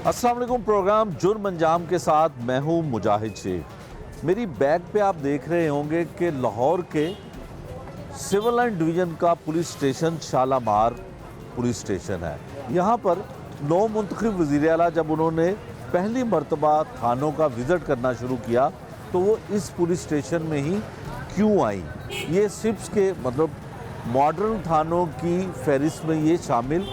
अस्सलाम वालेकुम। प्रोग्राम जुर्म अंजाम के साथ मैं हूं मुजाहिद शेख। मेरी बैग पे आप देख रहे होंगे कि लाहौर के सिविल लाइन डिवीज़न का police station Shalamar police station है। यहाँ पर नौ मुंतखब वज़ीर आला जब उन्होंने पहली मरतबा थानों का विज़िट करना शुरू किया तो वो इस पुलिस स्टेशन में ही क्यों आई। ये सिप्स के मतलब मॉडर्न थानों की फहरिस्त में ये शामिल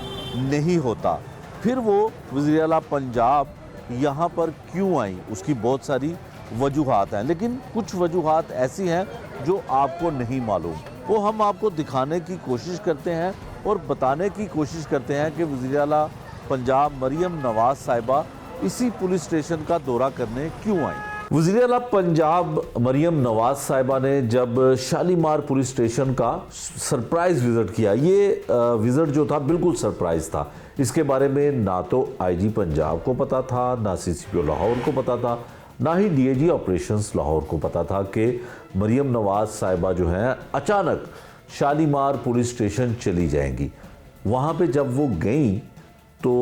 नहीं होता। फिर वो वज़ीर आला पंजाब यहाँ पर क्यों आई, उसकी बहुत सारी वजूहात हैं, लेकिन कुछ वजूहात ऐसी हैं जो आपको नहीं मालूम। वो हम आपको दिखाने की कोशिश करते हैं और बताने की कोशिश करते हैं कि वज़ीर आला पंजाब मरियम नवाज़ साहिबा इसी पुलिस स्टेशन का दौरा करने क्यों आई। वज़ीर आला पंजाब मरियम नवाज़ साहिबा ने जब शालीमार पुलिस स्टेशन का सरप्राइज़ विज़िट किया, ये विज़िट जो था बिल्कुल सरप्राइज़ था। इसके बारे में ना तो आईजी पंजाब को पता था, ना सीसीपीओ लाहौर को पता था, ना ही डीआईजी ऑपरेशंस लाहौर को पता था कि मरियम नवाज़ साहिबा जो हैं अचानक शालीमार पुलिस स्टेशन चली जाएंगी। वहाँ पे जब वो गई तो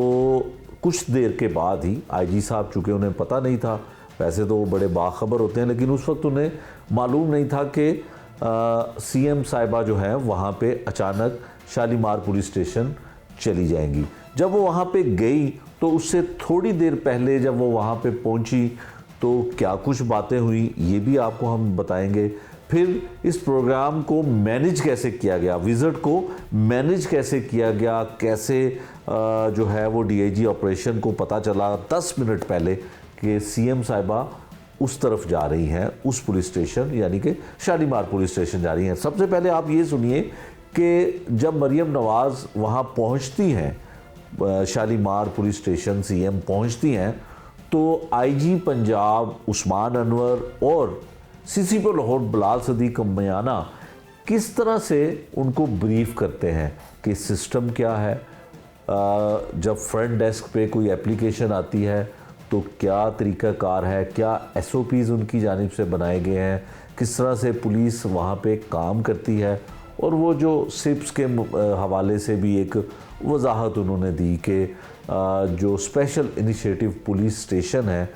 कुछ देर के बाद ही आईजी साहब, चूँकि उन्हें पता नहीं था, वैसे तो वो बड़े बाखबर होते हैं, लेकिन उस वक्त उन्हें मालूम नहीं था कि सीएम साहिबा जो हैं वहाँ पे अचानक शालीमार पुलिस स्टेशन चली जाएंगी। जब वो वहाँ पे गई तो उससे थोड़ी देर पहले जब वो वहाँ पे पहुँची तो क्या कुछ बातें हुई ये भी आपको हम बताएंगे। फिर इस प्रोग्राम को मैनेज कैसे किया गया, विज़िट को मैनेज कैसे किया गया, कैसे जो है वो डीआईजी ऑपरेशन को पता चला 10 मिनट पहले कि सीएम साहिबा उस तरफ जा रही हैं, उस पुलिस स्टेशन यानी कि शालीमार पुलिस स्टेशन जा रही हैं। सबसे पहले आप ये सुनिए कि जब मरियम नवाज़ वहाँ पहुँचती हैं, शालीमार पुलिस स्टेशन सीएम पहुँचती हैं, तो आईजी पंजाब उस्मान अनवर और सीसीपीओ लाहौर बिलाल सदीक मियाना किस तरह से उनको ब्रीफ करते हैं कि सिस्टम क्या है, जब फ्रंट डेस्क पे कोई एप्लीकेशन आती है तो क्या तरीक़ाकार है, क्या एसओपीज़ उनकी जानिब से बनाए गए हैं, किस तरह से पुलिस वहाँ पे काम करती है। और वो जो सिप्स के हवाले से भी एक वजाहत उन्होंने दी कि जो स्पेशल इनिशिएटिव पुलिस स्टेशन है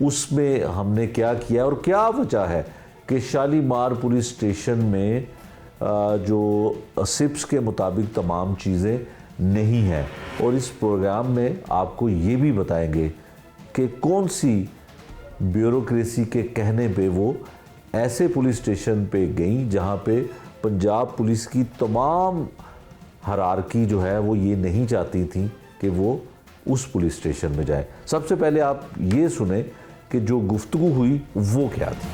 उसमें हमने क्या किया और क्या वजह है कि शालीमार पुलिस स्टेशन में जो सिप्स के मुताबिक तमाम चीज़ें नहीं हैं। और इस प्रोग्राम में आपको ये भी बताएंगे कि कौन सी ब्यूरोक्रेसी के कहने पे वो ऐसे पुलिस स्टेशन पे गई जहाँ पे पंजाब पुलिस की तमाम हायरार्की जो है वो ये नहीं चाहती थी कि वो उस पुलिस स्टेशन में जाए। सबसे पहले आप ये सुने कि जो गुफ्तगू हुई वो क्या थी।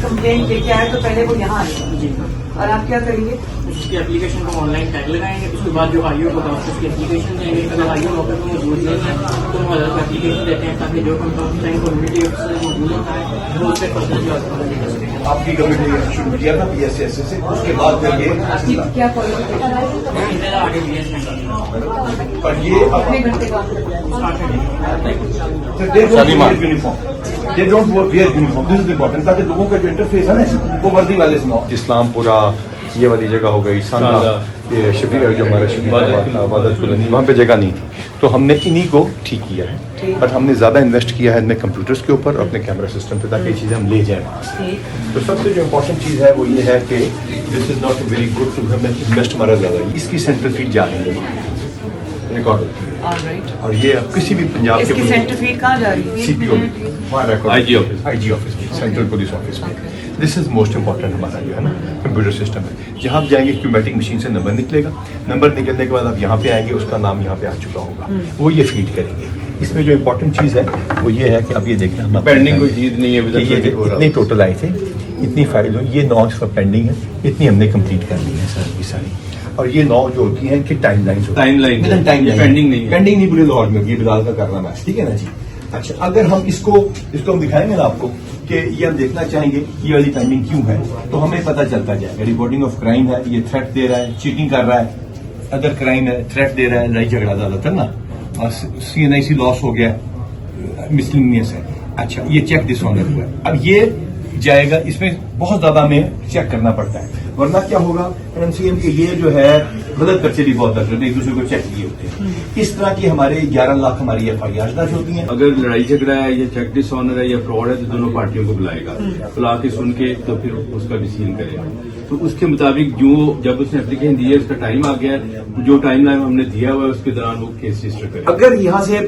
कंप्लेंट लेके आए तो पहले वो यहाँ आएगा और आप क्या करेंगे, उसकी एप्लीकेशन को ऑनलाइन टैग लगाएंगे। उसके बाद जो आईओ होगा उसकी एप्लीकेशन देंगे। अगर आईओ मौके पर मौजूद नहीं है तो हम अलग एप्लीकेशन देते हैं ताकि जो कंप्लेंट कम्युनिटी ऑफिसर मौजूद होता है वो उससे पर्सनल आपकी कम्युनिटी शुरू किया था पीएसएस से, उसके बाद फिर ये क्या क्वालिफिकेशन और ये अपने घंटे काम they don't wear uniform, this is important, ताकि लोगों का जो इंटरफेस है ना वो वर्दी वाले से ना हो। इस्लामपुरा ये वाली जगह हो गई, सांगा, ये शबीर जो हमारा शबीर वहाँ पे जगह नहीं थी, तो हमने इन्हीं को ठीक किया है। बट हमने ज़्यादा इन्वेस्ट किया है इनमें कंप्यूटर्स के ऊपर और अपने कैमरा सिस्टम पे, ताकि ये चीज़ें हम ले जाएं वहाँ से। तो सबसे जो इम्पोर्टेंट चीज़ है वो ये है कि this is not very good to हमें इन्वेस्ट हमारा ज़्यादा, इसकी सेंट्रल फीड जा रही है रिकॉर्ड होती है। और ये किसी भी पंजाब के सेंटर फीड कहाँ जा रही है, CPO IG office central police office में। दिस इज मोस्ट इंपॉर्टेंट हमारा जो है ना कंप्यूटर सिस्टम है। जहाँ आप जाएंगे क्यूमेटिक मशीन से नंबर निकलेगा, नंबर निकलने के बाद आप यहाँ पे आएंगे, उसका नाम यहाँ पे आ चुका होगा, वो ये फीड करेंगे। इसमें जो इम्पोर्टेंट चीज़ है वो ये है कि आप ये देखें हम पेंडिंग कोई चीज़ नहीं है, इतनी टोटल आए थे, इतनी फाइल हुई, ये 9 इसका पेंडिंग है, इतनी हमने कंप्लीट कर ली है सर की सारी। और ये 9 जो होती हैं कि टाइमलाइन पेंडिंग नहीं पूरे लाहौर में, ये बिलाल का करना मैच, ठीक है ना जी। अच्छा, अगर हम इसको हम दिखाएंगे ना आपको कि ये हम देखना चाहेंगे ये वाली पेंडिंग क्यों है, तो हमें पता चलता जाएगा। रिपोर्टिंग ऑफ क्राइम है, ये थ्रेट दे रहा है, चीटिंग कर रहा है, अदर क्राइम है, थ्रेट दे रहा है, लड़ाई झगड़ा ज्यादातर ना, और CNIC लॉस हो गया, मिसलिनियस है। अच्छा ये चेक डिसऑनर हुआ है। अब ये जाएगा, इसमें बहुत ज्यादा हमें चेक करना पड़ता है, वरना क्या होगा एनसीएम के ये जो है गलत पर्चे भी बहुत दर्ज होते हैं, एक दूसरे को चेक किए होते हैं। इस तरह की हमारे 11 लाख हमारी FIR दर्ज होती हैं। अगर लड़ाई झगड़ा है या चेक डिसऑनर है या फ्रॉड है तो दोनों पार्टियों को बुलाएगा, बुला के सुन के तो फिर उसका डिसीजन करेगा। तो उसके मुताबिक जो जब उसने एप्लीकेशन दी है उसका टाइम आ गया, जो टाइम लाइन हमने दिया हुआ है उसके दौरान वो केस रजिस्टर करेगा। अगर यहाँ से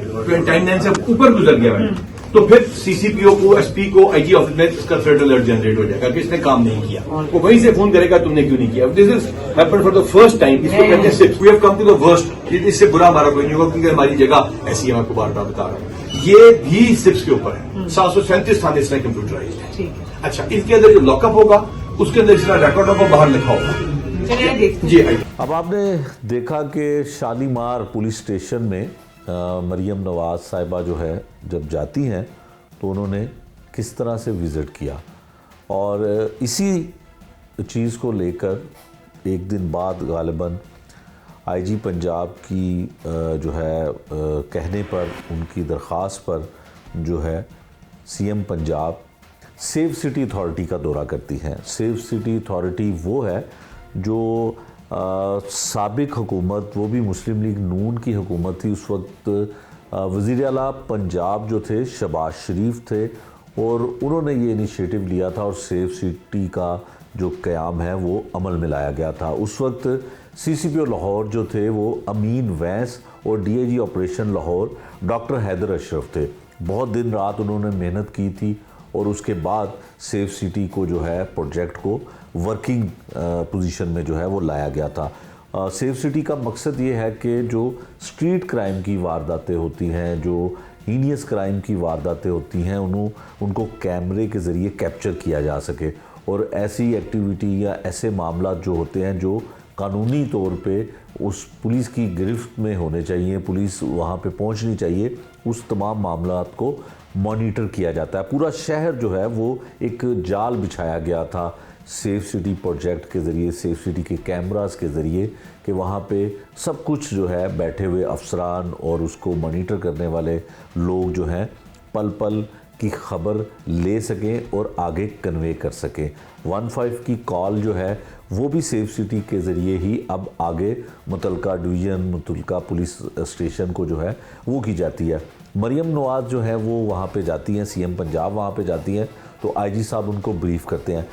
टाइम लाइन से ऊपर गुजर गया है तो फिर CCPO को, SP को, IG ऑफिस में इसका थ्रेड अलर्ट जनरेट हो जाएगा कि इसने काम नहीं किया। वो वहीं से फोन करेगा तुमने क्यों नहीं किया। This is happened for the first time. इसको कहते हैं we have come to the worst. इससे बुरा हमारा कोई नहीं होगा क्योंकि हमारी जगह ऐसी है, मैं आपको बार बार बता रहा हूँ। ये भी सिप्स के ऊपर है। 737 थाने इसमें कंप्यूटराइज है। अच्छा, इसके अंदर जो लॉकअप होगा उसके अंदर इसका रिकॉर्ड होगा, बाहर लिखा होगा। जी अब आपने देखा कि शालीमार पुलिस स्टेशन में मरियम नवाज साहिबा जो है जब जाती हैं तो उन्होंने किस तरह से विज़िट किया, और इसी चीज़ को लेकर एक दिन बाद गालिबन IG पंजाब की जो है कहने पर, उनकी दरख्वास्त पर जो है CM Punjab safe city authority का दौरा करती हैं। सेफ सिटी अथॉरिटी वो है जो साबिक हुकूमत, वो भी मुस्लिम लीग नून की हुकूमत थी उस वक्त, वज़ीर आला पंजाब जो थे शहबाज शरीफ थे, और उन्होंने ये इनिशिएटिव लिया था और सेफ सिटी का जो क़याम है वो अमल में लाया गया था। उस वक्त CCPO लाहौर जो थे वो अमीन वैस और DIG operation Lahore doctor Haider Ashraf थे। बहुत दिन रात उन्होंने मेहनत की थी और उसके बाद सेफ सिटी को जो है प्रोजेक्ट को वर्किंग पोजीशन में जो है वो लाया गया था। सेफ सिटी का मकसद ये है कि जो स्ट्रीट क्राइम की वारदातें होती हैं, जो हीनियस क्राइम की वारदातें होती हैं, उनको कैमरे के ज़रिए कैप्चर किया जा सके, और ऐसी एक्टिविटी या ऐसे मामला जो होते हैं जो कानूनी तौर पे उस पुलिस की गिरफ्त में होने चाहिए, पुलिस वहाँ पे पहुँचनी चाहिए, उस तमाम मामलात को मॉनिटर किया जाता है। पूरा शहर जो है वो एक जाल बिछाया गया था सेफ सिटी प्रोजेक्ट के ज़रिए, सेफ सिटी के कैमरास के ज़रिए, कि वहाँ पे सब कुछ जो है बैठे हुए अफसरान और उसको मॉनिटर करने वाले लोग जो हैं पल पल की ख़बर ले सकें और आगे कन्वे कर सकें। 15 की कॉल जो है वो भी सेफ सिटी के ज़रिए ही अब आगे मुतलका डिवीज़न, मुतलका पुलिस स्टेशन को जो है वो की जाती है। मरियम नवाज जो है वो वहाँ पे जाती हैं, CM पंजाब वहाँ पे जाती हैं, तो IG साहब उनको ब्रीफ करते हैं।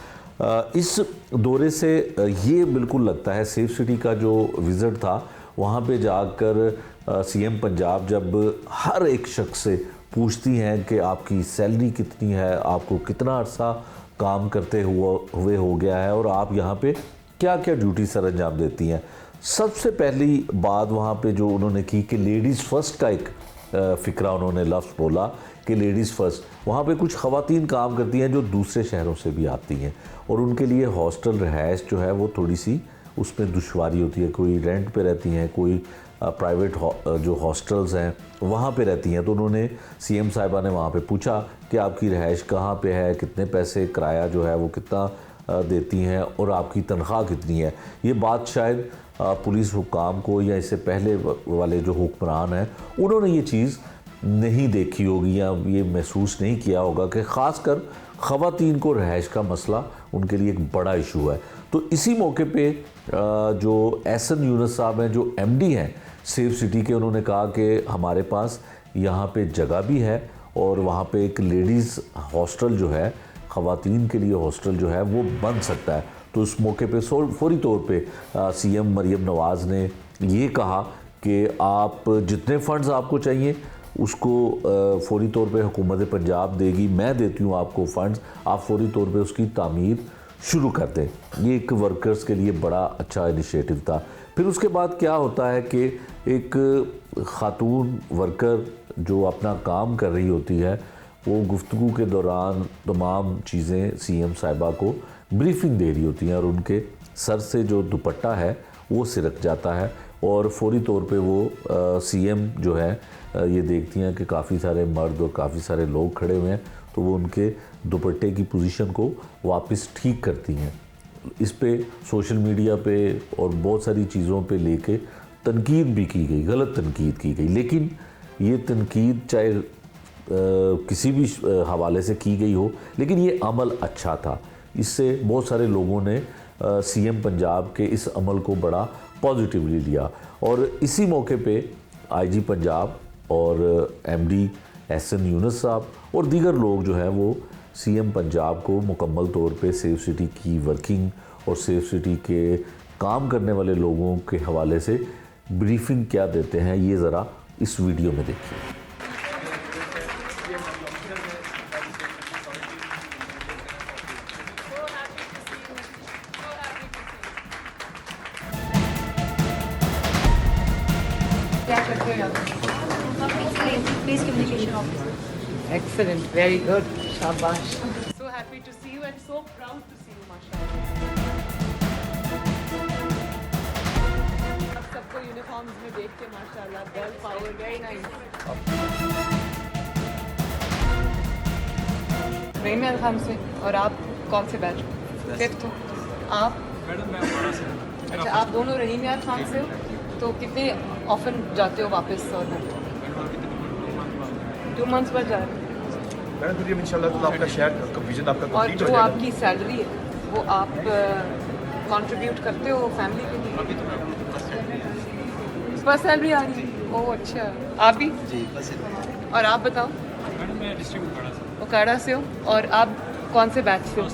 इस दौरे से ये बिल्कुल लगता है सेफ सिटी का जो विज़िट था, वहाँ पे जाकर CM पंजाब जब हर एक शख्स से पूछती हैं कि आपकी सैलरी कितनी है, आपको कितना अर्सा काम करते हुए हो गया है, और आप यहाँ पे क्या क्या ड्यूटी सर अंजाम देती हैं। सबसे पहली बात वहाँ पे जो उन्होंने की कि लेडीज़ फ़र्स्ट का एक फ़िक्रा उन्होंने लफ्ज़ बोला कि लेडीज़ फ़र्स्ट। वहाँ पे कुछ ख़वातीन काम करती हैं जो दूसरे शहरों से भी आती हैं, और उनके लिए हॉस्टल रहायश जो है वो थोड़ी सी उसमें दुश्वारी होती है। कोई रेंट पे रहती हैं, कोई प्राइवेट जो हॉस्टल्स हैं वहाँ पे रहती हैं। तो उन्होंने CM साहिबा ने वहाँ पे पूछा कि आपकी रहायश कहाँ पे है, कितने पैसे किराया जो है वो कितना देती हैं, और आपकी तनख्वाह कितनी है। ये बात शायद पुलिस हुकाम को या इससे पहले वाले जो हुक्मरान हैं उन्होंने ये चीज़ नहीं देखी होगी या ये महसूस नहीं किया होगा कि ख़ासकर ख़वातीन को रहायश का मसला उनके लिए एक बड़ा इशू है। तो इसी मौके पे जो एहसन यूनुस साहब हैं जो MD हैं सेफ सिटी के, उन्होंने कहा कि हमारे पास यहाँ पे जगह भी है और वहाँ पे एक लेडीज़ हॉस्टल जो है, ख़वातीन के लिए हॉस्टल जो है वो बन सकता है। तो उस मौके पे फौरी तौर पे CM मरियम नवाज ने ये कहा कि आप जितने फ़ंड्स आपको चाहिए उसको फौरी तौर पे हुकूमत पंजाब देगी, मैं देती हूँ आपको फ़ंड्स, आप फौरी तौर पे उसकी तामीर शुरू कर दें। ये एक वर्कर्स के लिए बड़ा अच्छा इनिशिएटिव था। फिर उसके बाद क्या होता है कि एक ख़ातून वर्कर जो अपना काम कर रही होती है वो गुफ्तगू के दौरान तमाम चीज़ें CM साहिबा को ब्रीफिंग दे रही होती हैं, और उनके सर से जो दुपट्टा है वो सिरक जाता है, और फौरी तौर पे वो CM जो है ये देखती हैं कि काफ़ी सारे मर्द और काफ़ी सारे लोग खड़े हुए हैं, तो वो उनके दुपट्टे की पोजीशन को वापस ठीक करती हैं। इस पे सोशल मीडिया पे और बहुत सारी चीज़ों पे लेके तनकीद भी की गई, गलत तनकीद की गई, लेकिन ये तनकीद चाहे किसी भी हवाले से की गई हो, लेकिन ये अमल अच्छा था। इससे बहुत सारे लोगों ने सीएम पंजाब के इस अमल को बड़ा पॉजिटिवली लिया और इसी मौके पे आईजी पंजाब और एमडी एहसन यूनुस साहब और दीगर लोग जो है वो सीएम पंजाब को मुकम्मल तौर पे सेफ सिटी की वर्किंग और सेफ सिटी के काम करने वाले लोगों के हवाले से ब्रीफिंग क्या देते हैं, ये ज़रा इस वीडियो में देखिए। क्या करते हो यहाँ? Please communication officer. Excellent, very good, शाबाश। So happy to see you and so proud to see you, mashallah. आप सबको यूनिफॉर्म्स में देख के माशाल्लाह, गर्ल पावर, वेरी नाइस। रहीम खान से। और आप कौन से बैच? 5th हो। आप? मैडम मैं 12 से। अच्छा, आप दोनों रहीम खान से हो, तो कितने ऑफन जाते हो वापस? और 2 मंथ्स बाद जा रहे हो? मैडम फिर इंशाल्लाह तो आपका शहर का विजन आपका और कंप्लीट हो जो जाएगा। आपकी सैलरी है वो आप कंट्रीब्यूट करते हो फैमिली के लिए? बस सैलरी आ रही है। ओह अच्छा, आप भी? जी बस। और आप बताओ? मैडम मैं डिस्ट्रिक्ट उकाड़ा से हो। और आप कौन से बैच से हो?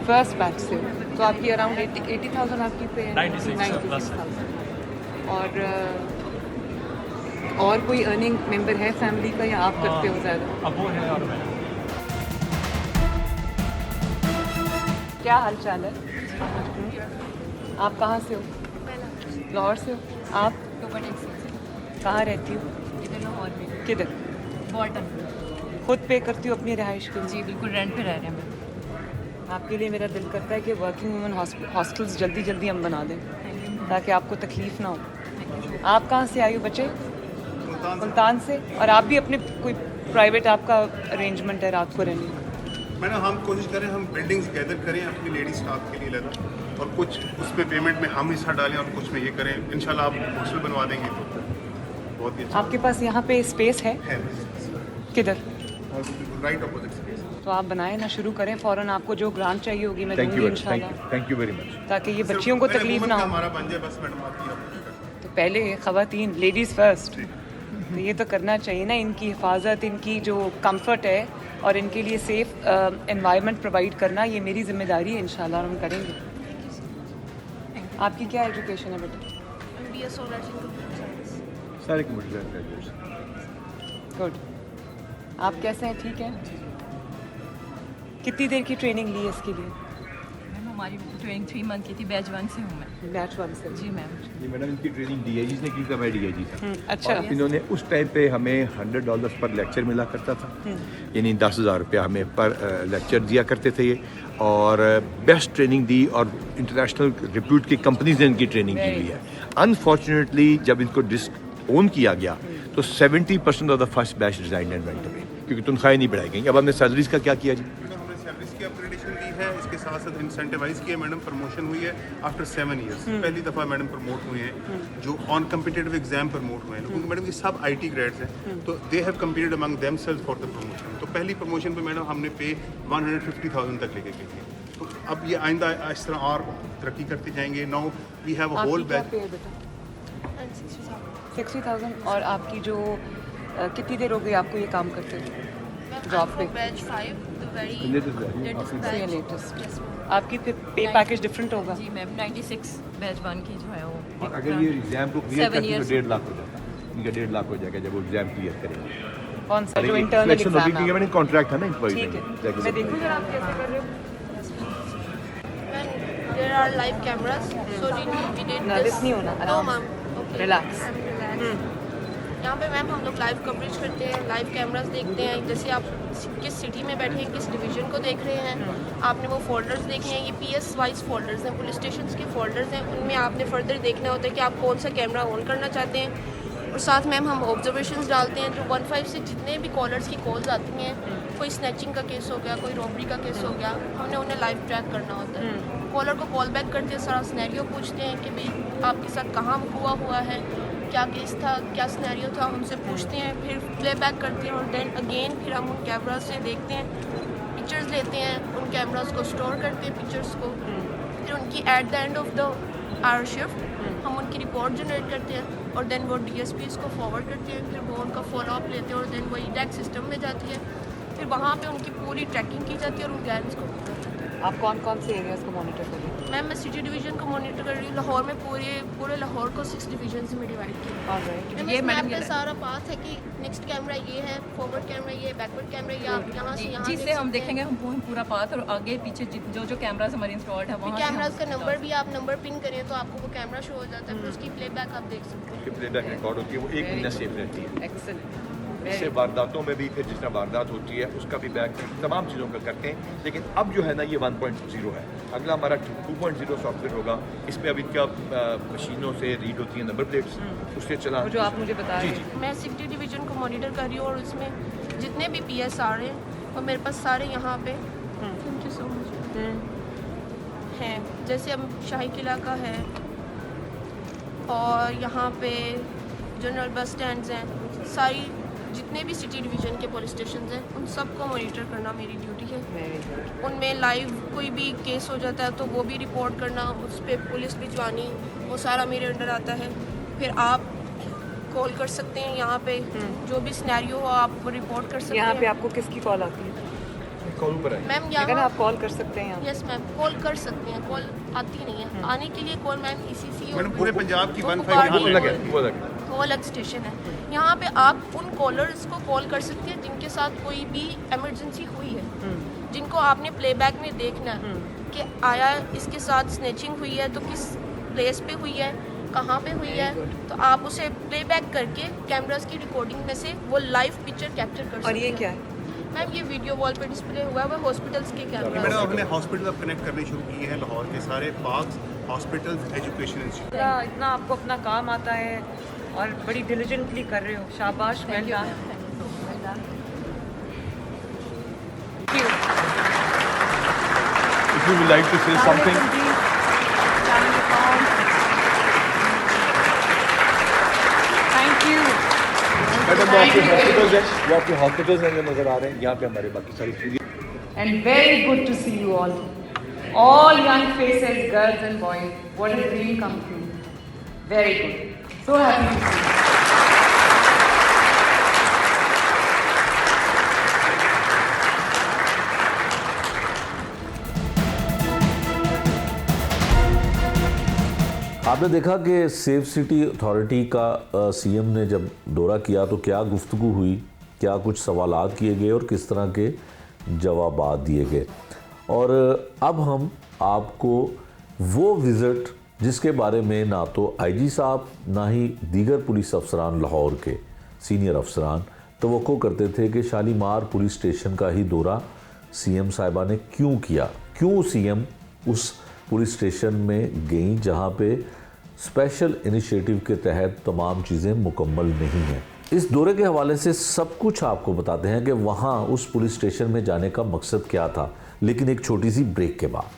फर्स्ट बैच से हो। तो आपकी अराउंड 80,000 आपकी पे है? 96,000। और कोई अर्निंग मेंबर है फैमिली का या आप करते हो ज़्यादा? अब वो है और मैं। क्या हाल चाल है? आप कहाँ से हो? लाहौर से हो। आप कहाँ रहती हो? इधर लाहौर में। किधर? बॉटन। खुद पे करती हो अपनी रिहाइश के लिए? जी बिल्कुल, रेंट पे रह रहे हैं हम। आपके लिए मेरा दिल करता है कि वर्किंग वुमेन हॉस्टल्स जल्दी जल्दी हम बना दें ताकि आपको तकलीफ़ ना हो। आप कहाँ से आई हो बच्चे? मुल्तान से। और आप भी अपने कोई प्राइवेट आपका अरेंजमेंट है रात को रहने? मैडम हम कोशिश करें हम बिल्डिंग्स गैदर करें अपनी लेडी स्टाफ के लिए लगा और कुछ उसमें पेमेंट में हम हिस्सा डालें और कुछ में ये करें। इंशाल्लाह आप हॉस्टल बनवा देंगे तो बहुत ही अच्छा। आपके पास यहाँ पे स्पेस है? किधर? Right opposite space. तो आप बनाएं ना, शुरू करें फ़ौरन। आपको जो ग्रांट चाहिए होगी मैं दूंगी इंशाल्लाह, थैंक यू वेरी मच। ताकि ये बच्चियों को तकलीफ ना हो। हमारा बन जाए बस मैडम आपकी। तो पहले ख़वातीन लेडीज़ फर्स्ट, तो ये तो करना चाहिए ना। इनकी हिफाजत, इनकी जो कंफर्ट है और इनके लिए सेफ एनवायरनमेंट प्रोवाइड करना, ये मेरी जिम्मेदारी है। इंशाल्लाह हम करेंगे। आपकी क्या एजुकेशन है बेटा? सारे कंप्यूटर ग्रेजुएट्स। गुड। आप कैसे हैं? ठीक हैं? कितनी देर की ट्रेनिंग ली है इसके लिए? मैम हमारी ट्रेनिंग 3 मंथ की थी। बैच 1 से हूँ मैं। बैच 1 से? जी मैम। ये मैडम इनकी ट्रेनिंग डीआईजी ने की था, मैं डीआईजी था। अच्छा। और इन्होंने उस टाइम पे हमें $100 पर लेक्चर मिला करता था, यानी 10,000 रुपया हमें पर लेक्चर दिया करते थे ये। और बेस्ट ट्रेनिंग दी और इंटरनेशनल रिप्यूट की कंपनीज ने इनकी ट्रेनिंग की हुई है। अनफॉर्चुनेटली जब इनको डिस्क ओन किया गया तो 70% of the first batch resign and went away, क्योंकि तनख्वाहें नहीं बढ़ाई गई। अब हमने सैलरीज का क्या किया जी? हमने सैलरीज की अपग्रेडेशन की है, इसके साथ साथ इंसेंटिवाइज किया। मैडम प्रमोशन हुई है आफ्टर 7 ईयर्स। पहली दफ़ा मैडम प्रमोट हुए हैं जो ऑन कम्पिटेटिव एग्जाम प्रमोट हुए हैं, क्योंकि मैडम ये सब IT ग्रेड्स हैं तो they have competed among themselves for the promotion. तो पहली प्रमोशन पे मैडम हमने पे 150,000 तक लेके गई थी। तो अब ये आइंदा इस तरह और तरक्की करते जाएंगे। Now we have a whole batch. 60,000। और आपकी जो कितनी देर हो गई आपको ये काम करते हुए जॉब पे? बैच 5 तो वेरी लेटेस्ट। आपकी फिर पे पैकेज डिफरेंट होगा? जी मैम 96 बैच 1 की जो है वो। और अगर ये एग्जाम को क्लियर 7 करते तो years। 1.5 लाख हो जाता, इनका 1.5 लाख हो जाएगा जब वो एग्जाम क्लियर करेंगे। कौन सा? जो इंटरनल एग्जाम है? मैंने कॉन्ट्रैक्ट था ना एम्प्लॉय। ठीक है, मैं देखूँ जरा आप कैसे कर रहे हो। There are live cameras, so we did nervous this. नहीं होना, No, आराम ma'am. Okay. Relax. I'm relaxed. यहाँ पे मैम हम लोग लाइव कवरेज करते हैं, लाइव कैमरास देखते हैं। जैसे आप किस सिटी में बैठे हैं, किस डिवीजन को देख रहे हैं, आपने वो फोल्डर्स देखे हैं। ये PS वाइज फोल्डर्स हैं, पुलिस स्टेशन के फोल्डर्स हैं। उनमें आपने फर्दर देखना होता है कि आप कौन सा कैमरा ऑन करना चाहते हैं। और साथ मैम हम ऑब्जर्वेशंस डालते हैं। जो 15 से जितने भी कॉलर्स की कॉल्स आती हैं, कोई स्नैचिंग का केस हो गया, कोई रॉबरी का केस हो गया, हमने उन्हें लाइव ट्रैक करना होता है। कॉलर को कॉल बैक करते हैं, सारा सिनेरियो पूछते हैं कि भाई आपके साथ कहाँ हुआ है, क्या केस था, क्या सिनेरियो था, हमसे पूछते हैं, फिर प्लेबैक करते हैं और देन अगेन फिर हम उन कैमरा से देखते हैं, पिक्चर्स लेते हैं, उन कैमरास को स्टोर करते हैं पिक्चर्स को, फिर उनकी at the end of the hour shift हम उनकी रिपोर्ट जनरेट करते हैं और देन वो DSPs को फॉरवर्ड करते हैं, फिर वो उनका फॉलोअप लेते हैं और देन वो EDAC सिस्टम में जाती है, फिर वहाँ पे उनकी पूरी ट्रैकिंग की जाती है और उन गैंग्स को। आप कौन कौन से एरियाज को मॉनिटर कर रही हैं? मैम मैं सिटी डिवीज़न को मॉनिटर कर रही हूँ। लाहौर में पूरे लाहौर को 6 डिवीजन में डिवाइड किया। ऑलराइट, ये मैप पे सारा पाथ है कि नेक्स्ट कैमरा ये है, फॉरवर्ड कैमरा ये है, बैकवर्ड कैमरा ये, आप यहाँ से यहाँ जिससे हम देखेंगे हम पूरा पाथ और आगे पीछे जो कैमरास हमारे इंस्टॉल्ड है वहाँ कैमरास का नंबर भी आप नंबर पिन करें तो आपको वो कैमरा शो हो जाता है, फिर उसकी प्लेबैक आप देख सकते हैं। प्लेबैक रिकॉर्ड होती है, वो 1 महीना सेफ रहती है। एक्सेलेंट। इससे वारदातों में भी फिर जिस तरह वारदात होती है उसका भी बैक तमाम चीज़ों का करते हैं। लेकिन अब जो है ना ये 1.0 है, अगला हमारा 2.0 सॉफ्टवेयर होगा। इसमें अभी क्या मशीनों से रीड होती हैं नंबर प्लेट्स, उससे चला जो आप मुझे बता रहे हैं। मैं सिटी डिवीज़न को मॉनिटर कर रही हूँ और उसमें जितने भी PS आ रहे हैं और मेरे पास सारे यहाँ पे थैंक यू सो मच हैं, जैसे अब शाही किला का है और यहाँ पे जनरल बस स्टैंड्स हैं, सारी जितने भी सिटी डिवीज़न के पुलिस स्टेशन हैं उन सबको मॉनिटर करना मेरी ड्यूटी है। उनमें लाइव कोई भी केस हो जाता है तो वो भी रिपोर्ट करना, उस पर पुलिस भिजवानी, वो सारा मेरे अंडर आता है। फिर आप कॉल कर सकते हैं यहाँ पे, जो भी सिनेरियो हो आप वो रिपोर्ट कर सकते हैं। यहाँ पे आपको किसकी कॉल आती है? कॉल ऊपर है मैम, यहाँ आप कॉल कर सकते हैं। यस मैम, कॉल कर सकते हैं, कॉल आती नहीं है। आने के लिए कॉल मैम ECC और पूरे पंजाब की 15 वो अलग स्टेशन है। यहाँ पे आप उन कॉलर्स को कॉल कर सकते हैं जिनके साथ कोई भी इमरजेंसी हुई है, जिनको आपने प्लेबैक में देखना है कि आया इसके साथ स्नैचिंग हुई है तो किस प्लेस पे हुई है, कहाँ पे हुई है, तो आप उसे प्लेबैक करके कैमरास की रिकॉर्डिंग में से वो लाइव पिक्चर कैप्चर कर सकते हैं। और ये क्या है मैम? ये वीडियो वॉल पे डिस्प्ले हुआ है, वो हॉस्पिटल्स के कैमरा। मैडम आपने हॉस्पिटल अब कनेक्ट करने शुरू किए हैं, लाहौर के सारे पार्क्स, हॉस्पिटल्स, एजुकेशन इंस्टीट्यूट। इतना आपको अपना काम आता है और बड़ी डिलीजेंटली कर रहे हो, शाबाश। Well done. If you would like to say something. Thank you. Madam वो आपके हॉस्पिटल्स हैं, वो आपके हॉस्पिटल्स हैं जो नजर आ रहे हैं, यहाँ पे हमारे बाकी सारी चीज़ें। And very good to see you all young faces, girls and boys. What a dream come true. Very good. So happy to see you. आपने देखा कि सेफ सिटी अथॉरिटी का CM ने जब दौरा किया तो क्या गुफ्तगू हुई, क्या कुछ सवालात किए गए और किस तरह के जवाबात दिए गए। और अब हम आपको वो विज़िट जिसके बारे में ना तो IG साहब ना ही दीगर पुलिस अफसरान लाहौर के सीनियर अफसरान तवक्को करते थे कि शालीमार पुलिस स्टेशन का ही दौरा CM साहिबा ने क्यों किया, क्यों CM उस पुलिस स्टेशन में गई जहां पे स्पेशल इनिशिएटिव के तहत तमाम चीज़ें मुकम्मल नहीं हैं। इस दौरे के हवाले से सब कुछ आपको बताते हैं कि वहां उस पुलिस स्टेशन में जाने का मकसद क्या था, लेकिन एक छोटी सी ब्रेक के बाद।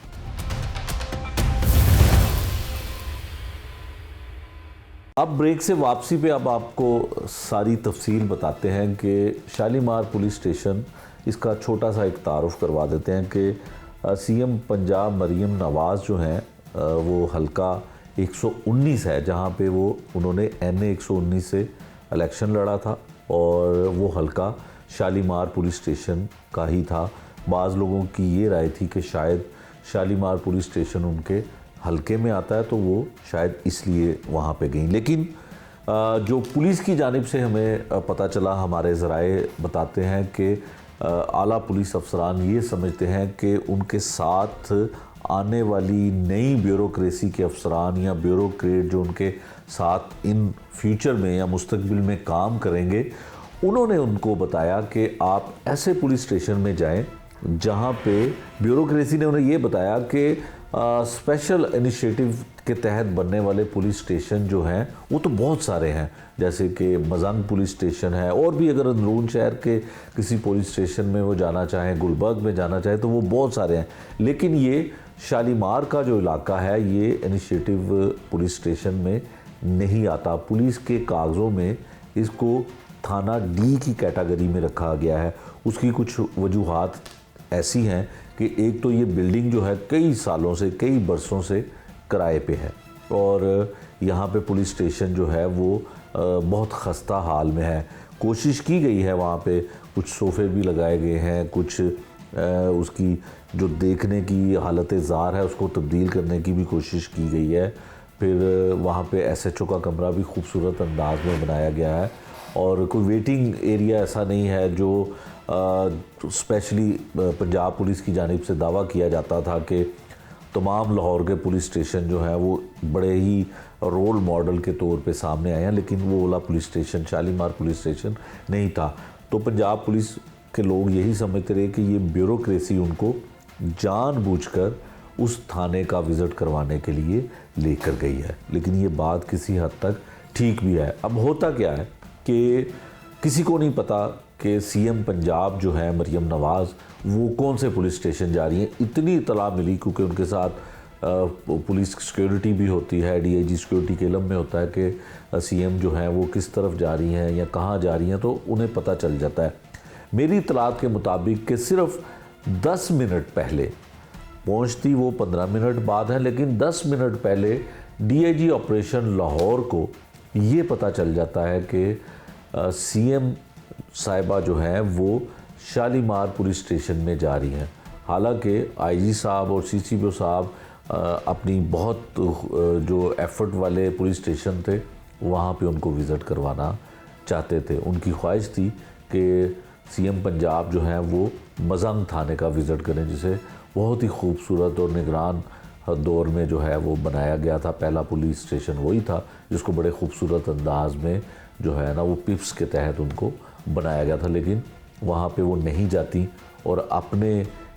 अब ब्रेक से वापसी पे अब आपको सारी तफसील बताते हैं कि शालीमार पुलिस स्टेशन, इसका छोटा सा एक तारुफ करवा देते हैं कि CM पंजाब मरीम नवाज़ जो हैं वो हल्का 119 है, जहाँ पे उन्होंने NA 119 से इलेक्शन लड़ा था और वो हल्का शालीमार पुलिस स्टेशन का ही था। बाज़ लोगों की ये राय थी कि शायद शालीमार पुलिस स्टेशन उनके हल्के में आता है तो वो शायद इसलिए वहाँ पे गई। लेकिन जो पुलिस की जानिब से हमें पता चला, हमारे ज़राए बताते हैं कि आला पुलिस अफसरान ये समझते हैं कि उनके साथ आने वाली नई ब्यूरोक्रेसी के अफसरान या ब्यूरोक्रेट जो उनके साथ इन फ्यूचर में या मुस्तकबिल में काम करेंगे, उन्होंने उनको बताया कि आप ऐसे पुलिस स्टेशन में जाएं जहां पे ब्यूरोक्रेसी ने उन्हें ये बताया कि स्पेशल इनिशिएटिव के तहत बनने वाले पुलिस स्टेशन जो हैं वो तो बहुत सारे हैं, जैसे कि मजंग पुलिस स्टेशन है, और भी अगर अंदरून शहर के किसी पुलिस स्टेशन में वो जाना चाहें, गुलबर्ग में जाना चाहें तो वो बहुत सारे हैं। लेकिन ये शालीमार का जो इलाका है ये इनिशिएटिव पुलिस स्टेशन में नहीं आता। पुलिस के कागज़ों में इसको थाना डी की कैटेगरी में रखा गया है। उसकी कुछ वजूहात ऐसी हैं कि एक तो ये बिल्डिंग जो है कई सालों से, कई बरसों से किराए पे है और यहाँ पे पुलिस स्टेशन जो है वो बहुत खस्ता हाल में है। कोशिश की गई है, वहाँ पे कुछ सोफ़े भी लगाए गए हैं, कुछ उसकी जो देखने की हालत ज़ार है उसको तब्दील करने की भी कोशिश की गई है। फिर वहाँ पे एसएचओ का कमरा भी खूबसूरत अंदाज में बनाया गया है और कोई वेटिंग एरिया ऐसा नहीं है जो स्पेशली पंजाब पुलिस की जानिब से दावा किया जाता था कि तमाम लाहौर के पुलिस स्टेशन जो है वो बड़े ही रोल मॉडल के तौर पे सामने आए हैं, लेकिन वो वाला police station Shalimar police station नहीं था। तो पंजाब पुलिस के लोग यही समझते रहे कि ये ब्यूरोक्रेसी उनको जानबूझकर उस थाने का विज़िट करवाने के लिए लेकर गई है, लेकिन ये बात किसी हद तक ठीक भी है। अब होता क्या है कि किसी को नहीं पता कि सीएम पंजाब जो है मरियम नवाज़ वो कौन से पुलिस स्टेशन जा रही हैं। इतनी इतला मिली क्योंकि उनके साथ पुलिस सिक्योरिटी भी होती है, डीआईजी सिक्योरिटी के इल्म में होता है कि सीएम जो है वो किस तरफ जा रही हैं या कहाँ जा रही हैं, तो उन्हें पता चल जाता है। मेरी इतलात के मुताबिक कि सिर्फ 10 मिनट पहले पहुंचती वो 15 मिनट बाद है, लेकिन 10 मिनट पहले डीआईजी ऑपरेशन लाहौर को ये पता चल जाता है कि सीएम साहिबा जो है वो शालीमार पुलिस स्टेशन में जा रही हैं। हालांकि आईजी साहब और सीसीपीओ साहब अपनी बहुत जो एफर्ट वाले पुलिस स्टेशन थे वहाँ पे उनको विज़िट करवाना चाहते थे। उनकी ख्वाहिश थी कि सीएम पंजाब जो है वो मजंग थाने का विज़िट करें, जिसे बहुत ही खूबसूरत और निगरान दौर में जो है वो बनाया गया था। पहला पुलिस स्टेशन वही था जिसको बड़े खूबसूरत अंदाज में जो है ना वो पिप्स के तहत उनको बनाया गया था, लेकिन वहाँ पे वो नहीं जाती और अपने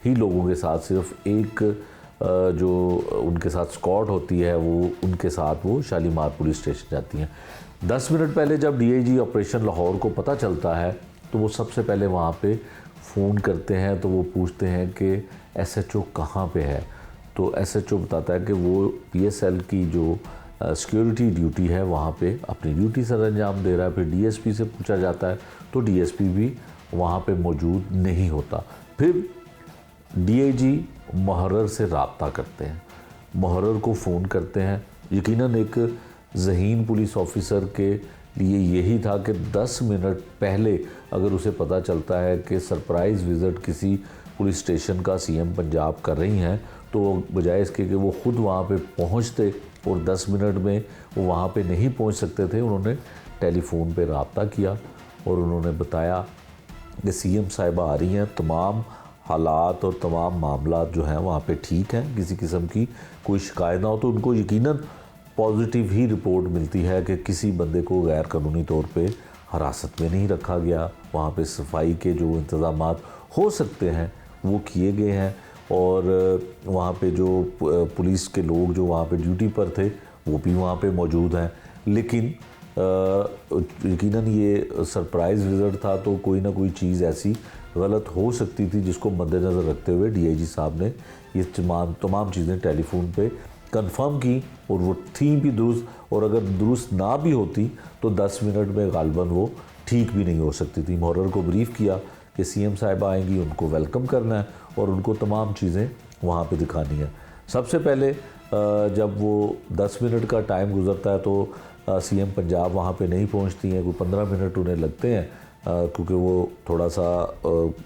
ही लोगों के साथ सिर्फ एक जो उनके साथ स्क्वाड होती है वो उनके साथ वो शालीमार पुलिस स्टेशन जाती हैं। 10 मिनट पहले जब डीआईजी ऑपरेशन लाहौर को पता चलता है तो वो सबसे पहले वहाँ पे फ़ोन करते हैं, तो वो पूछते हैं कि एसएचओ कहाँ पे है। तो एसएचओ बताता है कि वो पीएसएल की जो सिक्योरिटी ड्यूटी है वहाँ पे अपनी ड्यूटी सर अंजाम दे रहा है। फिर डीएसपी से पूछा जाता है तो डीएसपी भी वहाँ पे मौजूद नहीं होता। फिर डीआईजी मुहर्रर से रब्ता करते हैं, मुहर्रर को फ़ोन करते हैं। यकीनन एक ज़हीन पुलिस ऑफिसर के लिए यही था कि 10 मिनट पहले अगर उसे पता चलता है कि सरप्राइज़ विज़िट किसी पुलिस स्टेशन का सीएम पंजाब कर रही हैं, तो बजाय इसके कि वो ख़ुद वहाँ पे पहुँचते और 10 मिनट में वो वहाँ पे नहीं पहुँच सकते थे, उन्होंने टेलीफोन पे रब्ता किया और उन्होंने बताया कि सीएम साहिबा आ रही हैं, तमाम हालात और तमाम मामला जो हैं वहाँ पे ठीक हैं, किसी किस्म की कोई शिकायत ना हो। तो उनको यकीनन पॉजिटिव ही रिपोर्ट मिलती है कि किसी बंदे को गैर कानूनी तौर पे हिरासत में नहीं रखा गया। वहाँ पे सफाई के जो इंतज़ामात हो सकते हैं वो किए गए हैं और वहाँ पे जो पुलिस के लोग जो वहाँ पे ड्यूटी पर थे वो भी वहाँ पे मौजूद हैं। लेकिन यकीनन ये सरप्राइज़ विज़िट था तो कोई ना कोई चीज़ ऐसी गलत हो सकती थी जिसको मद्देनज़र रखते हुए डीआईजी साहब ने ये तमाम चीज़ें टेलीफोन पे कंफर्म की और वो थी भी दुरुस्त, और अगर दुरुस्त ना भी होती तो 10 मिनट में गालबन वो ठीक भी नहीं हो सकती थी। मुहर्रर को ब्रीफ़ किया कि सीएम साहिबा आएंगी, उनको वेलकम करना है और उनको तमाम चीज़ें वहाँ पे दिखानी है। सबसे पहले जब वो 10 मिनट का टाइम गुजरता है तो सीएम पंजाब वहाँ पे नहीं पहुँचती हैं, कोई 15 मिनट उन्हें लगते हैं क्योंकि वो थोड़ा सा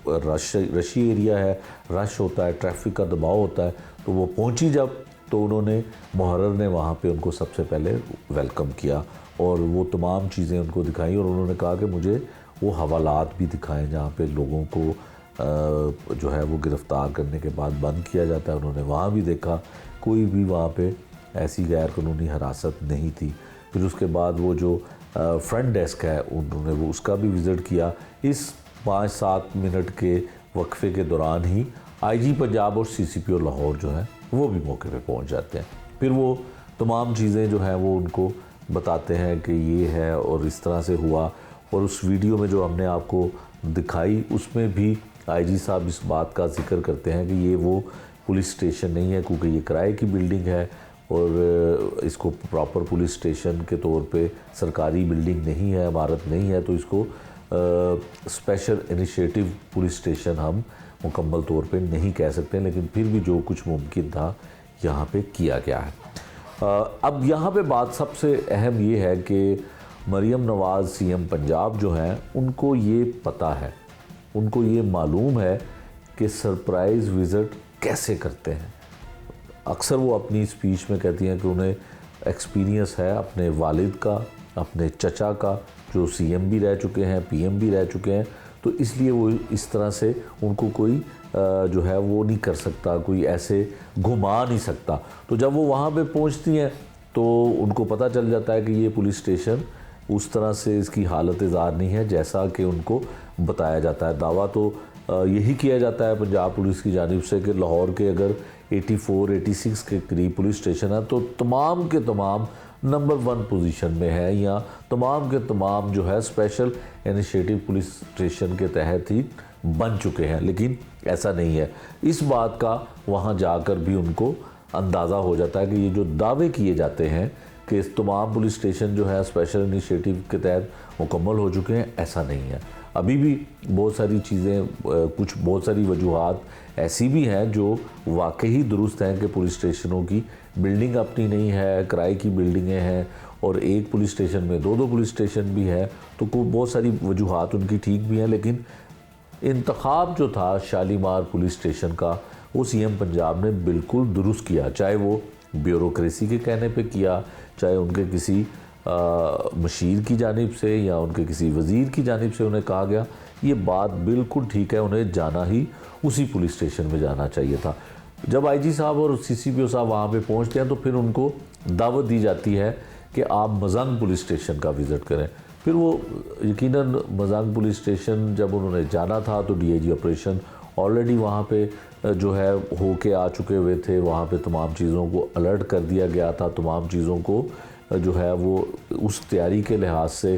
रशी एरिया है, रश होता है, ट्रैफिक का दबाव होता है। तो वो पहुँची जब, तो उन्होंने मुहर्रर ने वहाँ पे उनको सबसे पहले वेलकम किया और वो तमाम चीज़ें उनको दिखाई और उन्होंने कहा कि मुझे वो हवालात भी दिखाएं जहाँ पे लोगों को जो है वो गिरफ़्तार करने के बाद बंद किया जाता है। उन्होंने वहाँ भी देखा, कोई भी वहाँ पे ऐसी गैर कानूनी हिरासत नहीं थी। फिर उसके बाद वो जो फ्रंट डेस्क है उन्होंने वो उसका भी विज़िट किया। इस 5-7 मिनट के वक्फे के दौरान ही आईजी पंजाब और सीसीपीओ लाहौर जो है वो भी मौके पे पहुंच जाते हैं। फिर वो तमाम चीज़ें जो हैं वो उनको बताते हैं कि ये है और इस तरह से हुआ। और उस वीडियो में जो हमने आपको दिखाई उसमें भी आईजी साहब इस बात का जिक्र करते हैं कि ये वो पुलिस स्टेशन नहीं है क्योंकि ये किराए की बिल्डिंग है और इसको प्रॉपर पुलिस स्टेशन के तौर पे सरकारी बिल्डिंग नहीं है, इमारत नहीं है, तो इसको स्पेशल इनिशिएटिव पुलिस स्टेशन हम मुकम्मल तौर पे नहीं कह सकते, लेकिन फिर भी जो कुछ मुमकिन था यहाँ पे किया गया है। अब यहाँ पे बात सबसे अहम ये है कि मरियम नवाज़ सीएम पंजाब जो हैं उनको ये पता है, उनको ये मालूम है कि सरप्राइज़ विज़िट कैसे करते हैं। अक्सर वो अपनी स्पीच में कहती हैं कि उन्हें एक्सपीरियंस है अपने वालिद का, अपने चचा का, जो सीएम भी रह चुके हैं, पीएम भी रह चुके हैं, तो इसलिए वो इस तरह से उनको कोई जो है वो नहीं कर सकता, कोई ऐसे घुमा नहीं सकता। तो जब वो वहाँ पे पहुँचती हैं तो उनको पता चल जाता है कि ये पुलिस स्टेशन उस तरह से इसकी हालत ज़ार नहीं है जैसा कि उनको बताया जाता है। दावा तो यही किया जाता है पंजाब पुलिस की जानिब से कि लाहौर के अगर 84-86 के करीब पुलिस स्टेशन है तो तमाम के तमाम नंबर 1 पोजीशन में है, या तमाम के तमाम जो है स्पेशल इनिशिएटिव पुलिस स्टेशन के तहत ही बन चुके हैं। लेकिन ऐसा नहीं है। इस बात का वहाँ जाकर भी उनको अंदाज़ा हो जाता है कि ये जो दावे किए जाते हैं कि तमाम पुलिस स्टेशन जो है स्पेशल इनिशिएटिव के तहत मुकम्मल हो चुके हैं, ऐसा नहीं है। अभी भी बहुत सारी चीज़ें, बहुत सारी वजूहात ऐसी भी हैं जो वाकई दुरुस्त हैं कि पुलिस स्टेशनों की बिल्डिंग अपनी नहीं है, किराए की बिल्डिंगें हैं, और एक पुलिस स्टेशन में 2-2 पुलिस स्टेशन भी है, तो बहुत सारी वजूहात उनकी ठीक भी हैं। लेकिन इंतखाब जो था शालीमार पुलिस स्टेशन का, वो सीएम पंजाब ने बिल्कुल दुरुस्त किया, चाहे वो ब्यूरोक्रेसी के कहने पे किया, चाहे उनके किसी मशीर की जानिब से या उनके किसी वज़ीर की जानिब से उन्हें कहा गया, ये बात बिल्कुल ठीक है, उन्हें जाना ही उसी पुलिस स्टेशन में जाना चाहिए था। जब आईजी साहब और सीसीपीओ साहब वहाँ पे पहुँचते हैं तो फिर उनको दावत दी जाती है कि आप मजांग पुलिस स्टेशन का विज़िट करें। फिर वो यकीनन मजांग पुलिस स्टेशन जब उन्होंने जाना था तो डीआईजी ऑपरेशन ऑलरेडी वहाँ पे जो है होके आ चुके हुए थे, वहाँ पे तमाम चीज़ों को अलर्ट कर दिया गया था, तमाम चीज़ों को जो है वो उस तैयारी के लिहाज से